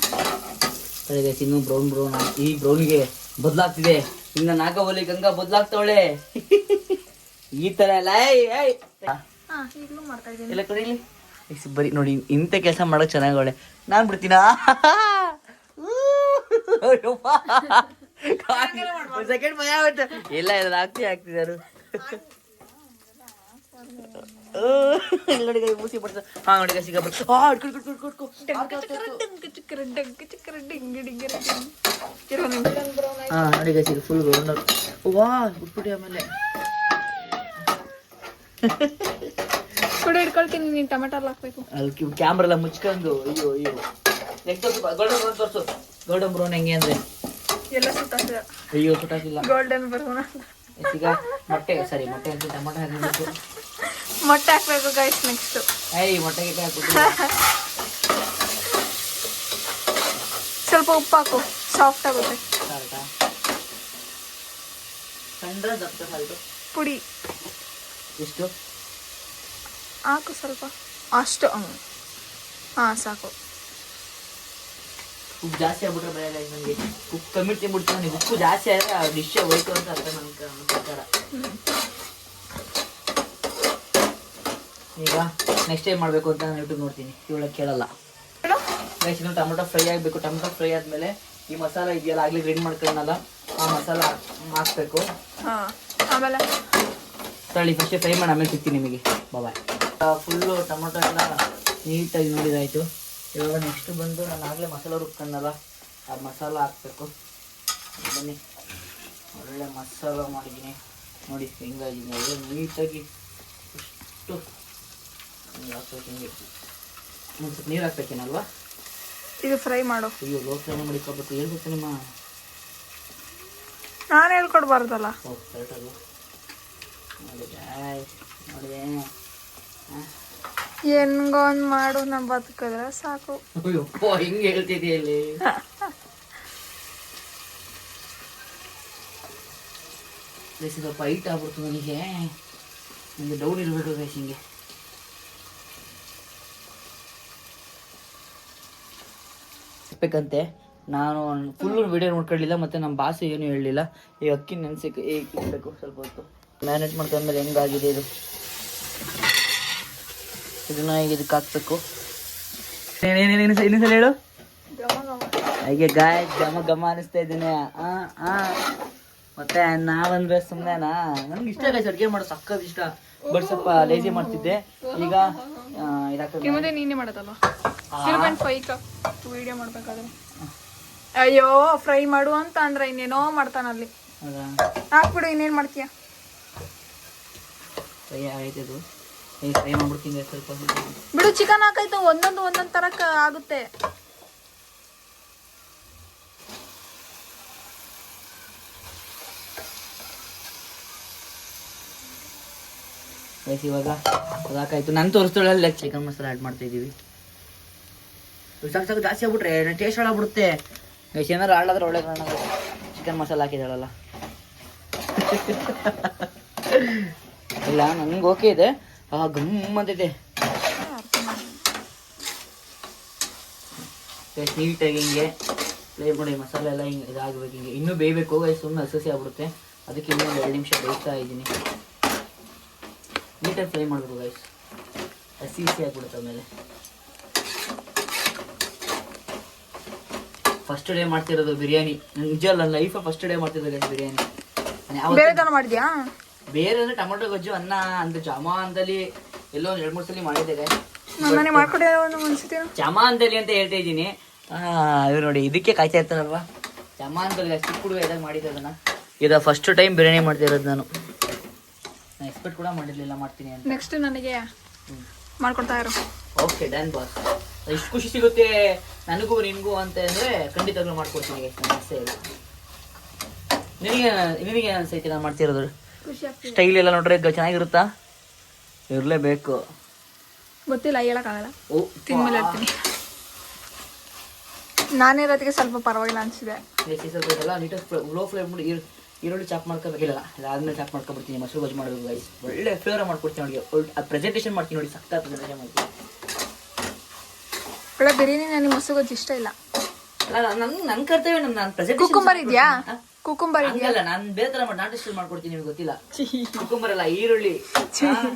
ಸರಿ ಗೈಸ್, ಇನ್ನು ಬ್ರೌನ್ ಈ ಬ್ರೌನ್ಗೆ ಬದಲಾಗ್ತಿದೆ. ಇನ್ನ ನಾಗವಲ್ಲಿ ಗಂಗಾ ಬದಲಾಗ್ತಾವಳೆ. ಈ ತರ ಎಲ್ಲ ಈಗಲೂ ಮಾಡ್ತಾ ಇದ್ದೀನಿ. ಎಲ್ಲ ಕಡೆ ಬರೀ ನೋಡಿ, ಇಂಥ ಕೆಲಸ ಮಾಡೋಕೆ ಚೆನ್ನಾಗವಳೆ. ನಾನು ಬಿಡ್ತೀನಾ? ಸೆಕೆಂಡ್ ಭಯ ಆಗುತ್ತೆ. ಎಲ್ಲ ಆಗ್ತಿದಾರು ನೋಡಿ ಮೂಸಿ ಬಿಡ್ತಾರೆ. ಹಾ ನೋಡಿ ಗೈಸ್, ಈಗ ಹಾ ನೋಡಿ ಗೈಸ್, ಈಗ ಫುಲ್ ರೌಂಡ್. ವಾ ಬಿಟ್ಬಿಟ್ಟು ಆಮೇಲೆ ಕುಡಿ ಇಟ್ಕೊಳ್ತೀನಿ. ನೀನು ಟೊಮೆಟೊ ಹಾಕ್ಬೇಕು. ಅಲ್ಲಿ ಕ್ಯಾಮ್ರಾ ಎಲ್ಲ ಮುಚ್ಕೊಂಡು. ಅಯ್ಯೋ ಅಯ್ಯೋ. ನೆಕ್ಸ್ಟ್ ಗೋಲ್ಡನ್ ಬ್ರೌನ್ ತೋರಿಸು. ಗೋಲ್ಡನ್ ಬ್ರೌನ್ ಹೆಂಗೆ ಅಂದ್ರೆ ಎಲ್ಲ ಸುತ್ತಾಕಿದೆ. ಅಯ್ಯೋ ಸುಟ್ಟಾಕಿಲ್ಲ. Golden brown. ಈಗ ಮೊಟ್ಟೆ ಅಂತ ಟೊಮೆಟೊ ಹಾಕಬೇಕು. ಮೊಟ್ಟೆ ಹಾಕ್ಬೇಕು ಗೈಸ್. ನೆಕ್ಸ್ಟ್ ಮೊಟ್ಟೆ ಗಿಟ್ಟೆ ಹಾಕ್ಬಿಟ್ಟು ಸ್ವಲ್ಪ ಉಪ್ಪು ಹಾಕು, ಸಾಫ್ಟ್ ಆಗುತ್ತೆ. ಸಣ್ಣ ದಪ್ಪ ಸಾಲ್ಟು ಪುಡಿ ಎಷ್ಟು ಹಾಕು, ಸ್ವಲ್ಪ ಅಷ್ಟು. ಹಾಂ ಸಾಕು. ಉಪ್ಪು ಜಾಸ್ತಿ ಆಗ್ಬಿಟ್ರೆ ಬೇಡ ನನಗೆ. ಉಪ್ಪು ಕಮ್ಮಿ ತಿಂದ್ಬಿಡ್ತೀನಿ ನನಗೆ. ಉಪ್ಪು ಜಾಸ್ತಿ ಆದರೆ ಆ ಡಿಶ್ ಹೋಯ್ತು ಅಂತ ಅರ್ಥ ನನ್ನ ಪ್ರಕಾರ. ಈಗ ನೆಕ್ಸ್ಟ್ ಟೈಮ್ ಮಾಡಬೇಕು ಅಂತ ನಾನು ಯೂಟ್ಯೂಬ್ ನೋಡ್ತೀನಿ. ಇವಳಕ್ಕೆ ಕೇಳಲ್ಲ. ನೆಕ್ಸ್ಟ್ ಇನ್ನು ಟೊಮೆಟೊ ಫ್ರೈ ಆಗಬೇಕು. ಟೊಮೆಟೊ ಫ್ರೈ ಆದಮೇಲೆ ಈ ಮಸಾಲ ಇದೆಯಲ್ಲ ಆಗಲಿ ರೆಡಿ ಮಾಡ್ಕೊಳ್ಳೋಣಲ್ಲ, ಆ ಮಸಾಲ ಹಾಕಬೇಕು. ಆಮೇಲೆ ತಳಿ ಫಸ್ಟ್ ಫ್ರೈ ಮಾಡಿ ಆಮೇಲೆ ಸಿಗ್ತೀನಿ ನಿಮಗೆ. ಬಾಯ್. ಫುಲ್ಲು ಟೊಮೆಟೊ ಎಲ್ಲ ನೀಟಾಗಿ ನೋಡಿದಾಯಿತು. ಇವಾಗ ನೆಕ್ಸ್ಟ್ ಬಂದು ನಾನು ಆಗಲೇ ಮಸಾಲ ರುಬ್ಕೊಂಡಲ್ಲ, ಆ ಮಸಾಲ ಹಾಕಬೇಕು. ಬನ್ನಿ, ಒಳ್ಳೆ ಮಸಾಲ ಮಾಡಿದ್ದೀನಿ ನೋಡಿ. ಹಿಂಗಾಗಿದ್ದೀನಿ ಅದು ನೀಟಾಗಿ ಇಷ್ಟು ಹಿಂಗೆ ಹಾಕ್ಬೇಕು. ಹಿಂಗೆ ಒಂದು ಸ್ವಲ್ಪ ನೀರು ಹಾಕ್ಬೇಕೇನಲ್ವಾ? ಇದು ಫ್ರೈ ಮಾಡು. ಅಯ್ಯೋ ಲೋ ಫ್ರೈ ಮಾಡಿಕೊಬೇಕು. ಹೇಳ್ಬೇಕು ನಿಮ್ಮ ನಾನು ಹೇಳ್ಕೊಡ್ಬಾರ್ದಲ್ಲ. ಓಹ್ ಕರೆಕ್ಟದು ನೋಡಿ ನೋಡಿ. ಹೆಂಗೊಂದು ಮಾಡು, ನಾ ಬದುಕಿದ್ರೆ ಸಾಕು. ಅಯ್ಯೋ ಹಿಂಗೆ ಹೇಳ್ತಿದ್ದೀಯಲ್ಲಿ. ಸ್ವಲ್ಪ ಹೈಟ್ ಆಗ್ಬಿಡ್ತು ನನಗೆ. ನಿಮಗೆ ಡೌನ್ ಇರಬೇಕು ಗೈಸ್. ಹಿಂಗೆ ಬೇಕಂತೆ. ನಾನು ಫುಲ್ಲು ವಿಡಿಯೋ ನೋಡ್ಕೊಳ್ಳಿಲ್ಲ, ಮತ್ತು ನಮ್ಮ ಬಾಸು ಏನು ಹೇಳಲಿಲ್ಲ. ಈ ಅಕ್ಕಿ ನೆನೆಸಕ್ಕೆ ಇಡಬೇಕು ಸ್ವಲ್ಪ ಹೊತ್ತು. ಮ್ಯಾನೇಜ್ ಮಾಡ್ಕೊಂಡ್ಮೇಲೆ ಹೆಂಗಾಗಿದೆ ಇದು. ಇದನ್ನ ಈಗ ಇದಕ್ಕೆ ಹಾಕ್ಬೇಕು. ಇನ್ನೊಂದ್ಸಲ ಹೇಳು. ಹಾಗೆ ಗಾಯ ಘಮ ಅನಿಸ್ತಾ ಇದ್ದೀನಿ. ಮತ್ತೆ ನಾವಂದ್ರೆ ಸುಮ್ಮನೆನಾ? ನನ್ಗೆ ಇಷ್ಟ ಗೈಸ್, ಅಡುಗೆ ಮಾಡೋದು ಸಕ್ಕತ್ ಇಷ್ಟ. ಬಟ್ ಸ್ವಲ್ಪ ಲೇಜಿ ಮಾಡ್ತಿದ್ದೆ. ಈಗ ಮುಂದೆ ನೀನೇ ಮಾಡೋದಲ್ವ? ವಿಡಿಯೋ ಮಾಡ್ಬೇಕಾದ್ರೆ ಅಯ್ಯೋ ಫ್ರೈ ಮಾಡು ಅಂತ ಅಂದ್ರೆ ಇನ್ನೇನೋ ಮಾಡ್ತಾನಲ್ಲಿ. ಹಾಕ್ಬಿಡು, ಇನ್ನೇನು ಮಾಡ್ತೀಯ? ಫ್ರೈ ಆಯ್ತದು. ಫ್ರೈ ಮಾಡ್ಬಿಡ್ತೀನಿ ಸ್ವಲ್ಪ. ಬಿಡು, ಚಿಕನ್ ಹಾಕಾಯ್ತು. ಒಂದೊಂದು ತರ ಆಗುತ್ತೆ. ಇವಾಗ ಅದಾಕಾಯ್ತು. ನಾನು ತೋರಿಸ್ತಾಳೆ ಚಿಕನ್ ಮಸಾಲ ಆ್ಯಡ್ ಮಾಡ್ತಾ ಇದ್ದೀವಿ. ಸಾಕು ಜಾಸ್ತಿ ಆಗ್ಬಿಟ್ರೆ ಟೇಸ್ಟ್ ಹಾಳಾಗ್ಬಿಡುತ್ತೆ. ಏನಾರು ಹಾಳಾದ್ರೆ ಒಳ್ಳೆ ಕಾರಣ. ಚಿಕನ್ ಮಸಾಲ ಹಾಕಿದಾಳಲ್ಲ. ಇಲ್ಲ ನನಗೆ ಓಕೆ ಇದೆ. ಗಮ್ ಅಂತಿದೆ. ನೀಟಾಗಿ ಹಿಂಗೆ ಫ್ರೈ ಮಾಡಿ ಮಸಾಲೆ ಎಲ್ಲ ಹಿಂಗೆ ಇದಾಗಬೇಕು. ಹಿಂಗೆ ಇನ್ನೂ ಬೇಯಬೇಕು ಗೈಸ್, ಸುಮ್ಮನೆ ಹಸಿ ಆಗ್ಬಿಡುತ್ತೆ. ಅದಕ್ಕೆ ಇನ್ನೊಂದು 2 ನಿಮಿಷ ಬೇಯ್ತಾ ಇದ್ದೀನಿ. ನೀಟಾಗಿ ಫ್ರೈ ಮಾಡಬೇಕು ಗೈಸ್, ಹಸಿ ಆಗ್ಬಿಡುತ್ತೆ. ಆಮೇಲೆ ಫಸ್ಟ್ ಡೇ ಮಾಡ್ತಿರೋದು ಬಿರಿಯಾನಿ. ನಿಜ ಅಲ್ಲ, ಲೈಫ್ ಫಸ್ಟ್ ಡೇ ಮಾಡ್ತಿರೋದು ಗೈಸ್ ಬಿರಿಯಾನಿ. ಮಾಡಿದ್ಯಾ? ಬೇರೆ ಅಂದ್ರೆ ಟೊಮೊಟೊ ಗೊಜ್ಜು, ಅನ್ನ ಅಂತ ಜಮಾನ್ದಲ್ಲಿ ಎಲ್ಲೋ 2-3 ಸಲ ಮಾಡಿದ್ದೇನೆ. ಜಮಾನ್ದಲ್ಲಿ ಅಂತ ಹೇಳ್ತಾ ಇದ್ದೀನಿ. ಇದು ನೋಡಿ, ಇದಕ್ಕೆ ಕಾಯ್ತಾ ಇರ್ತಾರಲ್ವಾ ಜಮಾನ್ದಲ್ಲಿ. ಚಿಕ್ಕ ಹುಡುಗ ಇದಾಗ ಮಾಡಿದ್ದೆ ಅದನ್ನ. ಇದು ಫಸ್ಟ್ ಟೈಮ್ ಬಿರಿಯಾನಿ ಮಾಡ್ತಿರೋದು ನಾನು. ಎಕ್ಸ್ಪೆಕ್ಟ್ ಕೂಡ ಮಾಡಿರ್ಲಿಲ್ಲ ಮಾಡ್ತೀನಿ ಅಂತ. ನೆಕ್ಸ್ಟ್ ನನಗೆ ಮಾಡ್ಕೊಡ್ತಾ ಇರು. Okay done boss. ಇಷ್ಟು ಖುಷಿ ಸಿಗುತ್ತೆ ನನಗೂ ನಿನಗೂ ಅಂತ ಅಂದರೆ ಖಂಡಿತವಾಗ್ಲೂ ಮಾಡ್ಕೊಡ್ತೀನಿ. ನಿನಗೆ ಅನ್ಸೈತಿ ನಾನು ಮಾಡ್ತಿರೋದು? ಸ್ಟೈಲ್ ಎಲ್ಲ ನೋಡ್ರೆ ಚೆನ್ನಾಗಿರುತ್ತಾ? ಇರಲೇಬೇಕು. ಗೊತ್ತಿಲ್ಲ, ಹೇಳಕ್ಕಾಗಲ್ಲ. ತಿಂದ್ಮೇಲೆ ಹೇಳ್ತೀನಿ. ನಾನಿರೋದಕ್ಕೆ ಸ್ವಲ್ಪ ಪರವಾಗಿಲ್ಲ ಅನಿಸಿದೆ. ಸ್ವಲ್ಪ ಇದೆಲ್ಲ ನೀಟಾಗಿ ಲೋ ಫ್ಲೇಮ್ ಮಾಡಿ ಈರುಳ್ಳಿ ಚಾಪ್ ಮಾಡ್ಕೋಬೇಕಿಲ್ಲ, ಅದಾದ್ಮೇಲೆ ಚಾಪ್ ಮಾಡ್ಕೊಬಿಡ್ತೀನಿ. ಮೊಸರು ಗೊಜ್ಜು ಮಾಡಬೇಕು ಗೈಸ್, ಒಳ್ಳೆ ಫ್ಲೇವರ್ ಮಾಡ್ಕೊಡ್ತೀನಿ ನೋಡಿ. ಪ್ರೆಸೆಂಟೇಷನ್ ಮಾಡ್ತೀನಿ ನೋಡಿ, ಸಕ್ಕ ಪ್ರೆಸೆಂಟೇಷನ್ ಮಾಡ್ತೀನಿ. ಒಳ್ಳೆ ಬಿರಿಯಾನಿ ನನಗೆ ಮೊಸರು ಗೊಜ್ಜು ಇಷ್ಟ ಇಲ್ಲ. ನನ್ನ ಕರ್ತವ್ಯ, ನಾನು ಪ್ರೆಸೆಂಟೇಷನ್. ಕುಕುಂಬರ್ ಇದೆಯಾ? ಕುಕುಂಬರ್ ಇದೆಯಲ್ಲ, ನಾನು ಬೇರೆ ತರ ನಾಟಿ ಸ್ಟೈಲ್ ಮಾಡ್ಕೊಡ್ತೀನಿ, ನಿಮ್ಗೆ ಗೊತ್ತಿಲ್ಲ. ಕುಕುಂಬರ್ ಅಲ್ಲ, ಈರುಳ್ಳಿ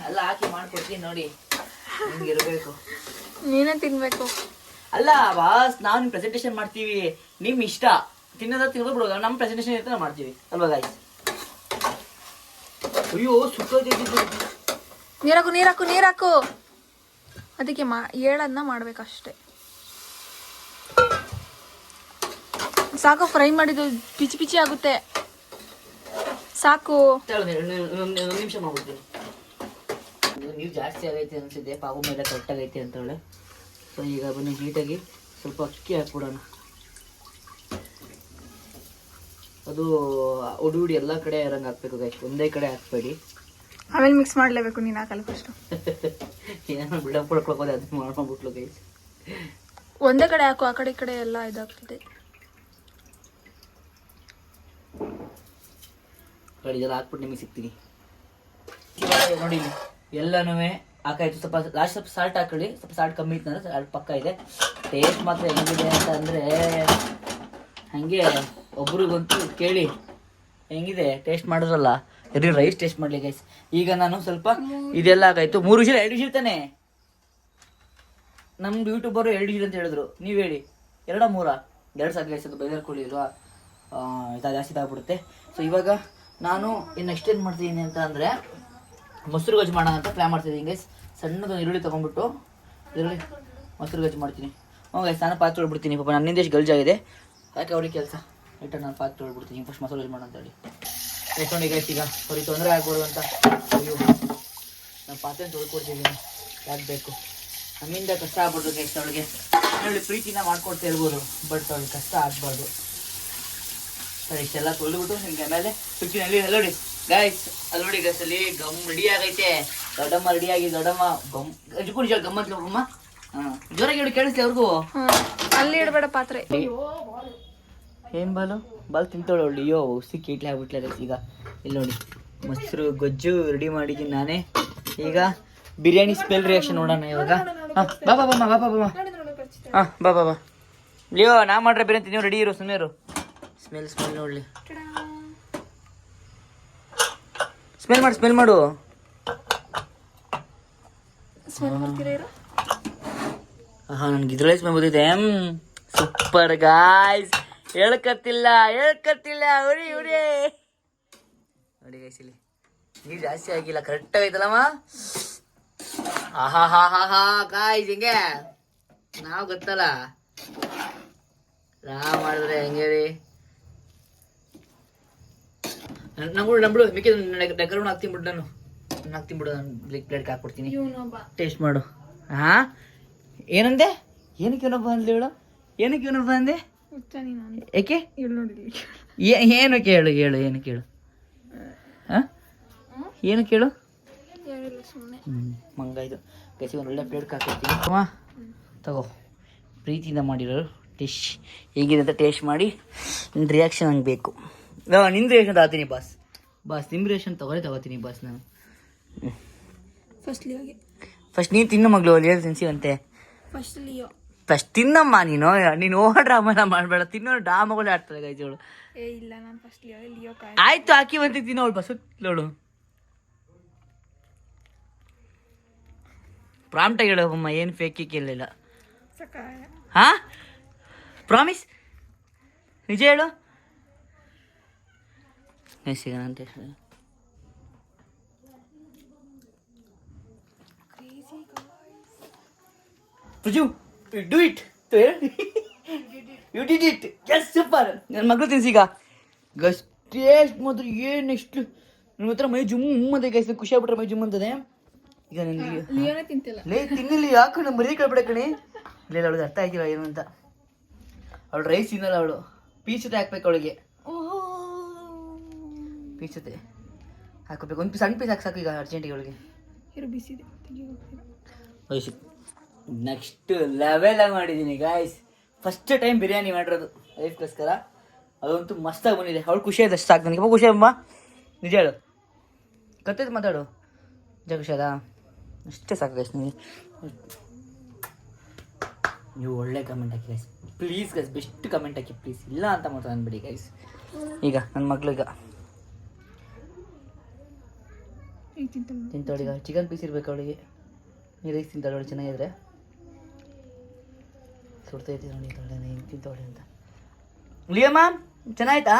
ಎಲ್ಲ ಹಾಕಿ ಮಾಡ್ಕೊಡ್ತೀನಿ ನೋಡಿ, ನಿಮ್ಗೆ ಇರಬೇಕು. ನೀನೇ ತಿನ್ಬೇಕು. ಅಲ್ಲ ಬಾಸ್, ನಾವು ನಿಮ್ ಪ್ರೆಸೆಂಟೇಷನ್ ಮಾಡ್ತೀವಿ, ನಿಮ್ ಇಷ್ಟ ತಿನ್ನೋದ ತಿನ್ನೋದು ಬಿಡೋದು, ನಮ್ಮ ಪ್ರೆಸೆಂಟೇಷನ್ ಇರುತ್ತೆ ನಾವು ಮಾಡ್ತೀವಿ ಅಲ್ವಾ ಗಾಯ್ಸ್? ಅಯ್ಯೋ ಸುತ್ತೋದಿದ್ದು. ನೀರಾಕು ಅದಕ್ಕೆ ಹೇಳೋದನ್ನ ಮಾಡ್ಬೇಕಷ್ಟೇ. ಸಾಕು, ಫ್ರೈ ಮಾಡಿದ್ದು ಪಿಚಿ ಪಿಚಿ ಆಗುತ್ತೆ, ಸಾಕು. ಒಂದು ನಿಮಿಷ ಮಾಡ್ಬಿಡ್ತೀನಿ. ನೀರು ಜಾಸ್ತಿ ಆಗೈತೆ ಅನ್ಸಿದೆ, ಪಾವು ಮೇಲೆ ಕರೆಕ್ಟಾಗೈತೆ ಅಂತೇಳಿ. ಸೊ ಈಗ ಬನ್ನಿ ನೀಟಾಗಿ ಸ್ವಲ್ಪ ಅಕ್ಕಿ ಹಾಕ್ಬಿಡೋಣ. ಅದು ಉಡಿ ಎಲ್ಲ ಕಡೆ ಇರಂಗೆ ಹಾಕ್ಬೇಕು ಗೈಸ್, ಒಂದೇ ಕಡೆ ಹಾಕ್ಬೇಡಿ. ಆಮೇಲೆ ಮಿಕ್ಸ್ ಮಾಡಲೇಬೇಕು, ನೀನು ಹಾಕಲ್ಲ ಫಸ್ಟ್. ಏನೋ ಬಿಲ್ಡಪ್ ಕೊಡ್ಕೊಳ್ಳೋದು, ಅದು ಮಾಡ್ಕೊಂಡ್ಬಿಟ್ಲು ಗೈಸ್. ಒಂದೇ ಕಡೆ ಹಾಕು, ಆ ಕಡೆ ಈ ಕಡೆ ಎಲ್ಲ ಇದಾಗ್ತದೆ. ಇದೆಲ್ಲ ಹಾಕ್ಬಿಟ್ಟು ನಿಮಗೆ ಸಿಗ್ತೀನಿ ನೋಡಿ. ಎಲ್ಲನೂ ಹಾಕಾಯ್ತು. ಸ್ವಲ್ಪ ಲಾಸ್ಟ್ ಸ್ವಲ್ಪ ಸಾಲ್ಟ್ ಹಾಕೊಳ್ಳಿ, ಸ್ವಲ್ಪ ಸಾಲ್ಟ್ ಕಮ್ಮಿ ಇತ್ತು ಅಂದರೆ ಸಾಲ್ಟ್ ಪಕ್ಕ ಇದೆ. ಟೇಸ್ಟ್ ಮಾತ್ರ ಹೆಂಗಿದೆ ಅಂತ ಅಂದರೆ ಹಾಗೆ ಒಬ್ರಿಗಂತೂ ಕೇಳಿ ಹೆಂಗಿದೆ ಟೇಸ್ಟ್ ಮಾಡಿದ್ರಲ್ಲ, ರೈಸ್ ಟೇಸ್ಟ್ ಮಾಡಲಿ ಗೈಸ್. ಈಗ ನಾನು ಸ್ವಲ್ಪ ಇದೆಲ್ಲ ಆಗಾಯ್ತು. 3 ವಿಷಲ್ 2 ವಿಷಲ್ ತಾನೆ, ನಮ್ದು ಯೂಟ್ಯೂಬರು 2 ವಿಷಲ್ ಅಂತ ಹೇಳಿದ್ರು. ನೀವು ಹೇಳಿ 2 3 2 ಸಾಕು ಗೈಸ್, ಅದು ಬೇಜಾರು ಕೊಡಲಿಲ್ವಾ, ಜಾಸ್ತಿ ಇದಾಗ್ಬಿಡುತ್ತೆ. ಸೊ ಇವಾಗ ನಾನು ನೆಕ್ಸ್ಟ್ ಏನು ಮಾಡ್ತಿದ್ದೀನಿ ಅಂತ ಅಂದರೆ ಮೊಸರು ಗೊಜ್ಜು ಮಾಡೋಣ ಅಂತ ಪ್ಲ್ಯಾನ್ ಮಾಡ್ತಿದ್ದೀನಿ ಗೈಸ್. ಸಣ್ಣದು ಈರುಳ್ಳಿ ತೊಗೊಂಡ್ಬಿಟ್ಟು ಈರುಳ್ಳಿ ಮೊಸರು ಗೊಜ್ಜು ಮಾಡ್ತೀನಿ. ಗೈಸ್ ನಾನು ಪಾತ್ರೆ ತೊಳ್ಬಿಡ್ತೀನಿ. ಪಾಪ ನನ್ನಿಂದ ಎಷ್ಟು ಗಲ್ಜಾಗಿದೆ, ಯಾಕೆ ಅವ್ರಿಗೆ ಕೆಲಸ ಇಟ್ಟು ನಾನು ಪಾತ್ರೆ ತೊಳ್ಬಿಡ್ತೀನಿ ಫಸ್ಟ್ ಮೊಸರು ಗೊಜ್ಜು ಮಾಡೋ ಅಂತೇಳಿ. ಎಷ್ಟೊಂದು ಗೈಸ್ ಈಗ ಅವ್ರಿಗೆ ತೊಂದರೆ ಆಗ್ಬೋದು ಅಂತ ಅಯ್ಯೋ ನಾನು ಪಾತ್ರೆ ತೊಳ್ಕೊಡ್ತಿದ್ದೀನಿ, ಯಾಕೆ ಬೇಕು, ನಮ್ಮಿಂದ ಕಷ್ಟ ಆಗ್ಬಾರ್ದು ಗೈಸ್. ಅವಳಿಗೆ ಹೇಳಿ ಪ್ರೀತಿನ ಮಾಡ್ಕೊಡ್ತಾ ಇರ್ಬೋದು, ಬಟ್ ಅವ್ಳಿಗೆ ಕಷ್ಟ ಆಗಬಾರ್ದು. ಸರಿ, ಇಷ್ಟೆಲ್ಲ ತೊಳೆದ್ಬಿಟ್ಟು ನಿಮ್ಗೆ ಆಮೇಲೆ ಸುತ್ತಿನ ಅಲ್ಲಿ ನೋಡಿ ಗೈಸ್, ಅಲ್ಲಿ ನೋಡಿ ಗೈಸ್, ಅಲ್ಲಿ ಗಮ್ ರೆಡಿ ಆಗೈತೆ. ದೊಡ್ಡಮ್ಮ ರೆಡಿ ಆಗಿ, ದೊಡ್ಡಮ್ಮ ಗಮ್ ಎಜ್ಕೊಂಡು ಗಮ್ಮತ್ಲ ಅಮ್ಮ. ಜೋರಾಗಿ ಹೇಳಿ ಕೇಳಿಸ್ಲಿ ಅವ್ರಿಗೂ. ಅಲ್ಲಿ ಇಡಬೇಡ ಪಾತ್ರೆ. ಏನ್ ಬಾಲ್ ತಿಂತಾಳೆ ಒಳ್ಳೆ. ಅಯ್ಯೋ ಸಿಕ್ಕಿ ಇಟ್ಲಿ ಆಗ್ಬಿಟ್ಲೆ ಗೈಸ್. ಈಗ ಇಲ್ಲಿ ನೋಡಿ ಮೊಸರು ಗೊಜ್ಜು ರೆಡಿ ಮಾಡಿದ್ದೀನಿ ನಾನೇ. ಈಗ ಬಿರಿಯಾನಿ ಸ್ಮೆಲ್ ರಿಯಾಕ್ಷನ್ ನೋಡೋಣ ಇವಾಗ. ಹಾಂ ಬಾ ಬಾ ಬಾ ಬಾ ಬಾ ಬಾ ಹಾಂ ಬಾ ಬಾ ಬಾ ಲಿಯೋ, ನಾ ಮಾಡ್ರೆ ಬಿರಿಯಾನಿ ನೀವು ರೆಡಿ ಇರೋ, ಸುಮ್ಮನೆ ಇರು. ಸ್ಮೆಲ್ ನೋಡ್ಲಿ, ಸ್ಮೆಲ್ ಮಾಡು. ಹಾ, ನನ್ಗೆ ಇದ್ರಲ್ಲೇ ಸ್ಮೆಲ್ ಬಂದಿದೆ. ಸೂಪರ್ ಗಾಯ್ಸ್, ಹೇಳ್ಕತ್ತಿಲ್ಲ ಉರಿ ನೋಡಿ ಗೈಸ್, ಇಲ್ಲಿ ನೀರು ಜಾಸ್ತಿ ಆಗಿಲ್ಲ, ಕರೆಕ್ಟ್ ಆಗೈತಲ್ಲಮ್ಮ. ಆಹಾ ಹಾ ಹಾ ಹಾ ಗಾಯ್ಸ್, ಹಿಂಗೆ ನಾವು ಗೊತ್ತಲ್ಲ ಮಾಡಿದ್ರೆ ಹೆಂಗೆ ರೀ. ನಂಬಿಡು ಮಿಕ್ಕಿ ಡೆಕೋರೇಟ್ ಹಾಕ್ತೀನಿ ಬಿಡು, ನಾನು ಪ್ಲೇಟ್ಗೆ ಹಾಕ್ಬಿಡ್ತೀನಿ. ಟೇಸ್ಟ್ ಮಾಡು. ಹಾ ಏನಂದೆ? ಏನಕ್ಕೆ ಇವನೊಬ್ಬ ಅಂದ್ಲಿ ಹೇಳು, ಏನಕ್ಕೆ ಇವನೊಬ್ಬ ಅಂದೆ? ಯಾಕೆ ಏನು ಕೇಳು ಏನು ಕೇಳು ಹಾಂ ಏನು ಕೇಳು. ಮಂಗ ಇದು ಗಸಿ, ಒಂದು ಒಳ್ಳೆ ಪ್ಲೇಟ್ಗೆ ಹಾಕ್ಬಿಡ್ತೀನಿ. ತಗೋ, ಪ್ರೀತಿಯಿಂದ ಮಾಡಿರೋರು ಡಿಶ್ ಹೇಗಿದೆ ಅಂತ ಟೇಸ್ಟ್ ಮಾಡಿ ನಿನ್ನ ರಿಯಾಕ್ಷನ್ ಹಂಗೆ ಬೇಕು. ನಿಂದು ರಿಯಾಕ್ಷನ್ ತಗೋತೀನಿ ಬಾಸ್ ನಿಮ್ಮ ರಿಯಾಕ್ಷನ್ ತಗೋತೀನಿ ಬಾಸ್. ನಾನು ಫಸ್ಟ್ ನೀನು ತಿನ್ನು ಮಗಳು, ಲಿಯೋ ತಿನ್ಸಿವಂತೆ. ಫಸ್ಟ್ ತಿನ್ನಮ್ಮ, ನೀನು ಡ್ರಾಮನ ಮಾಡಬೇಡ, ತಿನ್ನೋ ಡ್ರಾಮಗಳೇ ಆಡ್ತಾರೆ ಗೈಜೋಳು. ಆಯ್ತು ಹಾಕಿ ಬಂತಿ ತಿನ್ನೋ, ಅವಳು ಬಸೋಳು. ಪ್ರಾಂಪ್ಟಾಗಿ ಹೇಳೋಮ್ಮ, ಏನು ಫೇಕ್ ಕೇಳಿಲ್ಲ. ಹಾ ಪ್ರಾಮಿಸ್, ನಿಜ ಹೇಳು. ಸಿಗೋಣ ಅಂತ you did it. Yes super. ನನ್ನ ಮಗಳು ತಿನ್ಸೀಗ ಗಸ್, ಟೇಸ್ಟ್ ಮಾತ್ರ ಏನೆಷ್ಟು ನನ್ನ ಹತ್ರ ಮೈ ಜುಮ್ಮಂತೆ ಗೈಸ್, ಖುಷಿ ಆಗ್ಬಿಟ್ರೆ ಮೈ ಜುಮ್ ಅಂತದೆ. ಈಗ ನನಗೆ ತಿನ್ನಿಲ್ಲ, ಯಾಕೆ ನಮ್ಮ ಮರಿ ಕಳ್ಬಿಡ ಕಣಿ. ಇಲ್ಲ ಅವಳಿಗೆ ಅರ್ಥ ಆಗಿಲ್ಲ ಏನು ಅಂತ. ಅವಳು ರೈಸ್ ತಿನ್ನಲ್ಲ, ಅವಳು ಪೀಸ್ ಜೊತೆ ಹಾಕ್ಬೇಕು, ಅವಳಿಗೆ ಪೀಸ್ ಜೊತೆ ಹಾಕೋಬೇಕು. ಒಂದು ಸಣ್ಣ ಪೀಸ್ ಸಾಕು ಈಗ ಅರ್ಜೆಂಟಿಗೆ ಅವಳಿಗೆ. ನೆಕ್ಸ್ಟ್ ಲೆವೆಲ್ ಮಾಡಿದ್ದೀನಿ ಗಾಯ್ಸ್, ಫಸ್ಟ್ ಟೈಮ್ ಬಿರಿಯಾನಿ ಮಾಡಿರೋದು ಲೈಫ್ಗೋಸ್ಕರ. ಅದಂತೂ ಮಸ್ತಾಗಿ ಬಂದಿದೆ. ಅವಳು ಖುಷಿ ಆಯ್ತು ಅಷ್ಟು ಸಾಕು ನನಗೆ. ಖುಷಿ ಅಮ್ಮ ನಿಜ ಹೇಳು, ಕತ್ತೈತೆ ಮಾತಾಡು. ನಿಜ ಖುಷಿ ಅದ, ಅಷ್ಟೇ ಸಾಕು ಗೈಸ್. ನೀವು ಒಳ್ಳೆ comment hockey guys, please guys, best comment hockey please. ಇಲ್ಲ ಅಂತ ಮಾತ್ರ ಅಂದ್ಬಿಡಿ ಗೈಸ್. ಈಗ ನನ್ನ ಮಗ್ಳಿಗೆ ತಿಂತಾವಳಿಗ ಚಿಕನ್ ಪೀಸ್ ಇರ್ಬೇಕು ಅವಳಿಗೆ. ಈ ರೈಸ್ ತಿಂತಾಳೆ ಅವಳು ಚೆನ್ನಾಗಿದ್ರೆ. ಸುಡ್ತೈತಿ ನೋಡಿ ತಿಂತಾವಳೆ ಅಂತ. ಲಿಯಮ್ಮ ಚೆನ್ನಾಯ್ತಾ?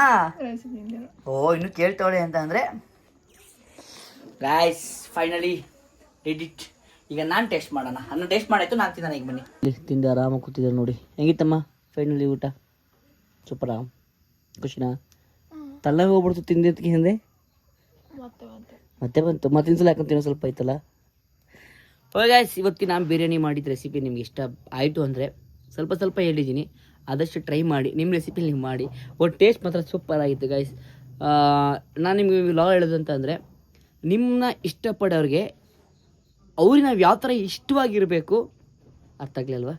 ಓ ಇನ್ನು ಕೇಳ್ತಾವಳೆ ಅಂತ ಅಂದರೆ ಗೈಸ್ ಫೈನಲಿ ಡಿಡ್. ಈಗ ನಾನು ಟೇಸ್ಟ್ ಮಾಡೋಣ. ಅನ್ನ ಟೇಸ್ಟ್ ಮಾಡಾಯ್ತು, ನಾನು ತಿಂದಾನೆ. ಈಗ ಬನ್ನಿ ತಿಂದು ಆರಾಮಾಗಿ ಕೂತಿದ್ದಾರೆ ನೋಡಿ. ಹೆಂಗಿತ್ತಮ್ಮ ಫೈನಲಿ ಊಟ? ಸೂಪರಾ? ಖುಷಿನಾ? ತಲ್ಲ ಹೋಗ್ಬಿಡ್ತು ತಿಂದಿದ್ದಕ್ಕೆ ಹಿಂದೆ ಮತ್ತೆ ಬಂತು. ಮತ್ತಿನ ಸಲ ಯಾಕಂತ ಇನ್ನೊಂದು ಸ್ವಲ್ಪ ಐತಲ್ಲ. ಓಕೆ ಗೈಸ್, ಇವತ್ತಿನ ನಾನು ಬಿರಿಯಾನಿ ಮಾಡಿದ ರೆಸಿಪಿ ನಿಮ್ಗೆ ಇಷ್ಟ ಆಯಿತು ಅಂದರೆ ಸ್ವಲ್ಪ ಸ್ವಲ್ಪ ಹೇಳಿದ್ದೀನಿ, ಆದಷ್ಟು ಟ್ರೈ ಮಾಡಿ. ನಿಮ್ಮ ರೆಸಿಪಿ ನೀವು ಮಾಡಿ. ಒಟ್ಟು ಟೇಸ್ಟ್ ಮಾತ್ರ ಸೂಪರ್ ಆಗಿತ್ತು ಗೈಸ್. ನಾನು ನಿಮಗೆ ವ್ಲಾಗ್ ಹೇಳೋದು ಅಂತ ಅಂದರೆ, ನಿಮ್ಮನ್ನ ಇಷ್ಟಪಡೋರಿಗೆ ಅವ್ರಿಗೆ ನಾವು ಯಾವ ಥರ ಇಷ್ಟವಾಗಿರಬೇಕು ಅರ್ಥ ಆಗಲಿಲ್ವಾ?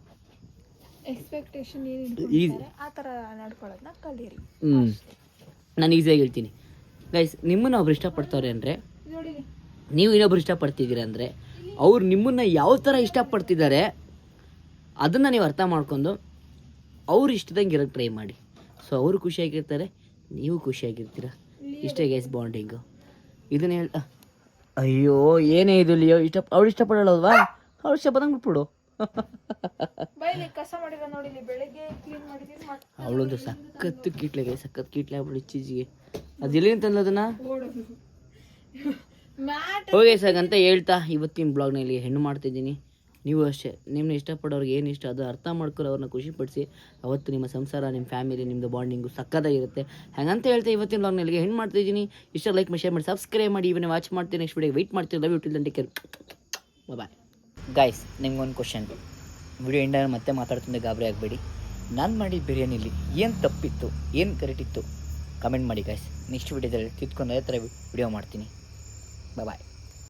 ಎಕ್ಸ್ಪೆಕ್ಟೇಷನ್ ಆ ಥರ ನಡ್ಕೊಳ್ಳೋದನ್ನ ಕಲೀರಿ. ನಾನು ಈಸಿಯಾಗಿ ಹೇಳ್ತೀನಿ ಗೈಸ್. ನಿಮ್ಮನ್ನು ಒಬ್ರು ಇಷ್ಟಪಡ್ತಾರೆ ಅಂದರೆ, ನೀವು ಇನ್ನೊಬ್ರು ಇಷ್ಟಪಡ್ತಿದ್ದೀರ ಅಂದರೆ, ಅವ್ರು ನಿಮ್ಮನ್ನು ಯಾವ ಥರ ಇಷ್ಟಪಡ್ತಿದ್ದಾರೆ ಅದನ್ನು ನೀವು ಅರ್ಥ ಮಾಡ್ಕೊಂಡು ಅವ್ರು ಇಷ್ಟದಂಗೆ ಇರೋಕ್ಕೆ ಟ್ರೈ ಮಾಡಿ. ಸೊ ಅವರು ಖುಷಿಯಾಗಿರ್ತಾರೆ, ನೀವು ಖುಷಿಯಾಗಿರ್ತೀರ. ಇಷ್ಟೇ ಗೈಸ್ ಬಾಂಡಿಂಗು. ಇದನ್ನೇ ಅಯ್ಯೋ ಏನೇ ಇದು ಲಿಯೋ ಅವ್ಳು ಇಷ್ಟಪಡೋಲ್ವಾ? ಅವ್ಳು ಇಷ್ಟಪಡಂಗೆ ಬಿಟ್ಬಿಡು. ಅವಳೊಂದು ಸಖತ್ತು ಕೀಟ್ಲೆಗೆ ಸಖತ್ ಕೀಟ್ಲೆ ಆಗ್ಬಿಡು ಚೀಜಿಗೆ. ಅದೆಲ್ಲಿ ಅಂತಂದ್ರೆ ಅದನ್ನು ಹೋಗಿ ಸಾಗಂತ ಹೇಳ್ತಾ ಇವತ್ತಿನ ಬ್ಲಾಗ್ನಲ್ಲಿ ಹೆಣ್ಣು ಮಾಡ್ತಿದ್ದೀನಿ. ನೀವು ಅಷ್ಟೇ ನಿಮ್ಮನ್ನ ಇಷ್ಟಪಡೋರಿಗೆ ಏನು ಇಷ್ಟ ಅದು ಅರ್ಥ ಮಾಡ್ಕೊಂಡು ಅವ್ರನ್ನ ಖುಷಿಪಡಿಸಿ. ಅವತ್ತು ನಿಮ್ಮ ಸಂಸಾರ, ನಿಮ್ಮ ಫ್ಯಾಮಿಲಿ, ನಿಮ್ಮದು ಬಾಂಡಿಂಗು ಸಕ್ಕತ್ತಾಗಿರುತ್ತೆ. ಹಾಗಂತ ಹೇಳ್ತಾ ಇವತ್ತಿನ ಬ್ಲಾಗ್ನಲ್ಲಿ ಹೆಣ್ಣು ಮಾಡ್ತಿದ್ದೀನಿ. ಇಷ್ಟ ಲೈಕ್ ಮಾಡಿ, ಶೇರ್ ಮಾಡಿ, ಸಬ್ಸ್ಕ್ರೈಬ್ ಮಾಡಿ. ಇವನ್ನ ವಾಚ್ ಮಾಡ್ತೀನಿ. ನೆಕ್ಸ್ಟ್ ವಿಡಿಯೋಗೆ ವೆಯ್ಟ್ ಮಾಡ್ತೀನಿ. Love you till then take care. Bye guys. ನಿಮ್ಗೊಂದು ಕ್ವಶನ್. ವಿಡಿಯೋ ಎಂಡಲ್ಲಿ ಮತ್ತೆ ಮಾತಾಡ್ತಿದ್ದೆ, ಗಾಬರಿ ಆಗಬೇಡಿ. ನಾನು ಮಾಡಿದ ಬಿರಿಯಾನಿಲಿ ಏನು ತಪ್ಪಿತ್ತು, ಏನು ಕರೆಕ್ಟ್ ಇತ್ತು ಕಮೆಂಟ್ ಮಾಡಿ ಗೈಸ್. ನೆಕ್ಸ್ಟ್ ವಿಡಿಯೋದಲ್ಲಿ ತಿದ್ಕೊಂಡು ಅದೇ ಥರ ವಿಡಿಯೋ ಮಾಡ್ತೀನಿ. ಬಾಯ್.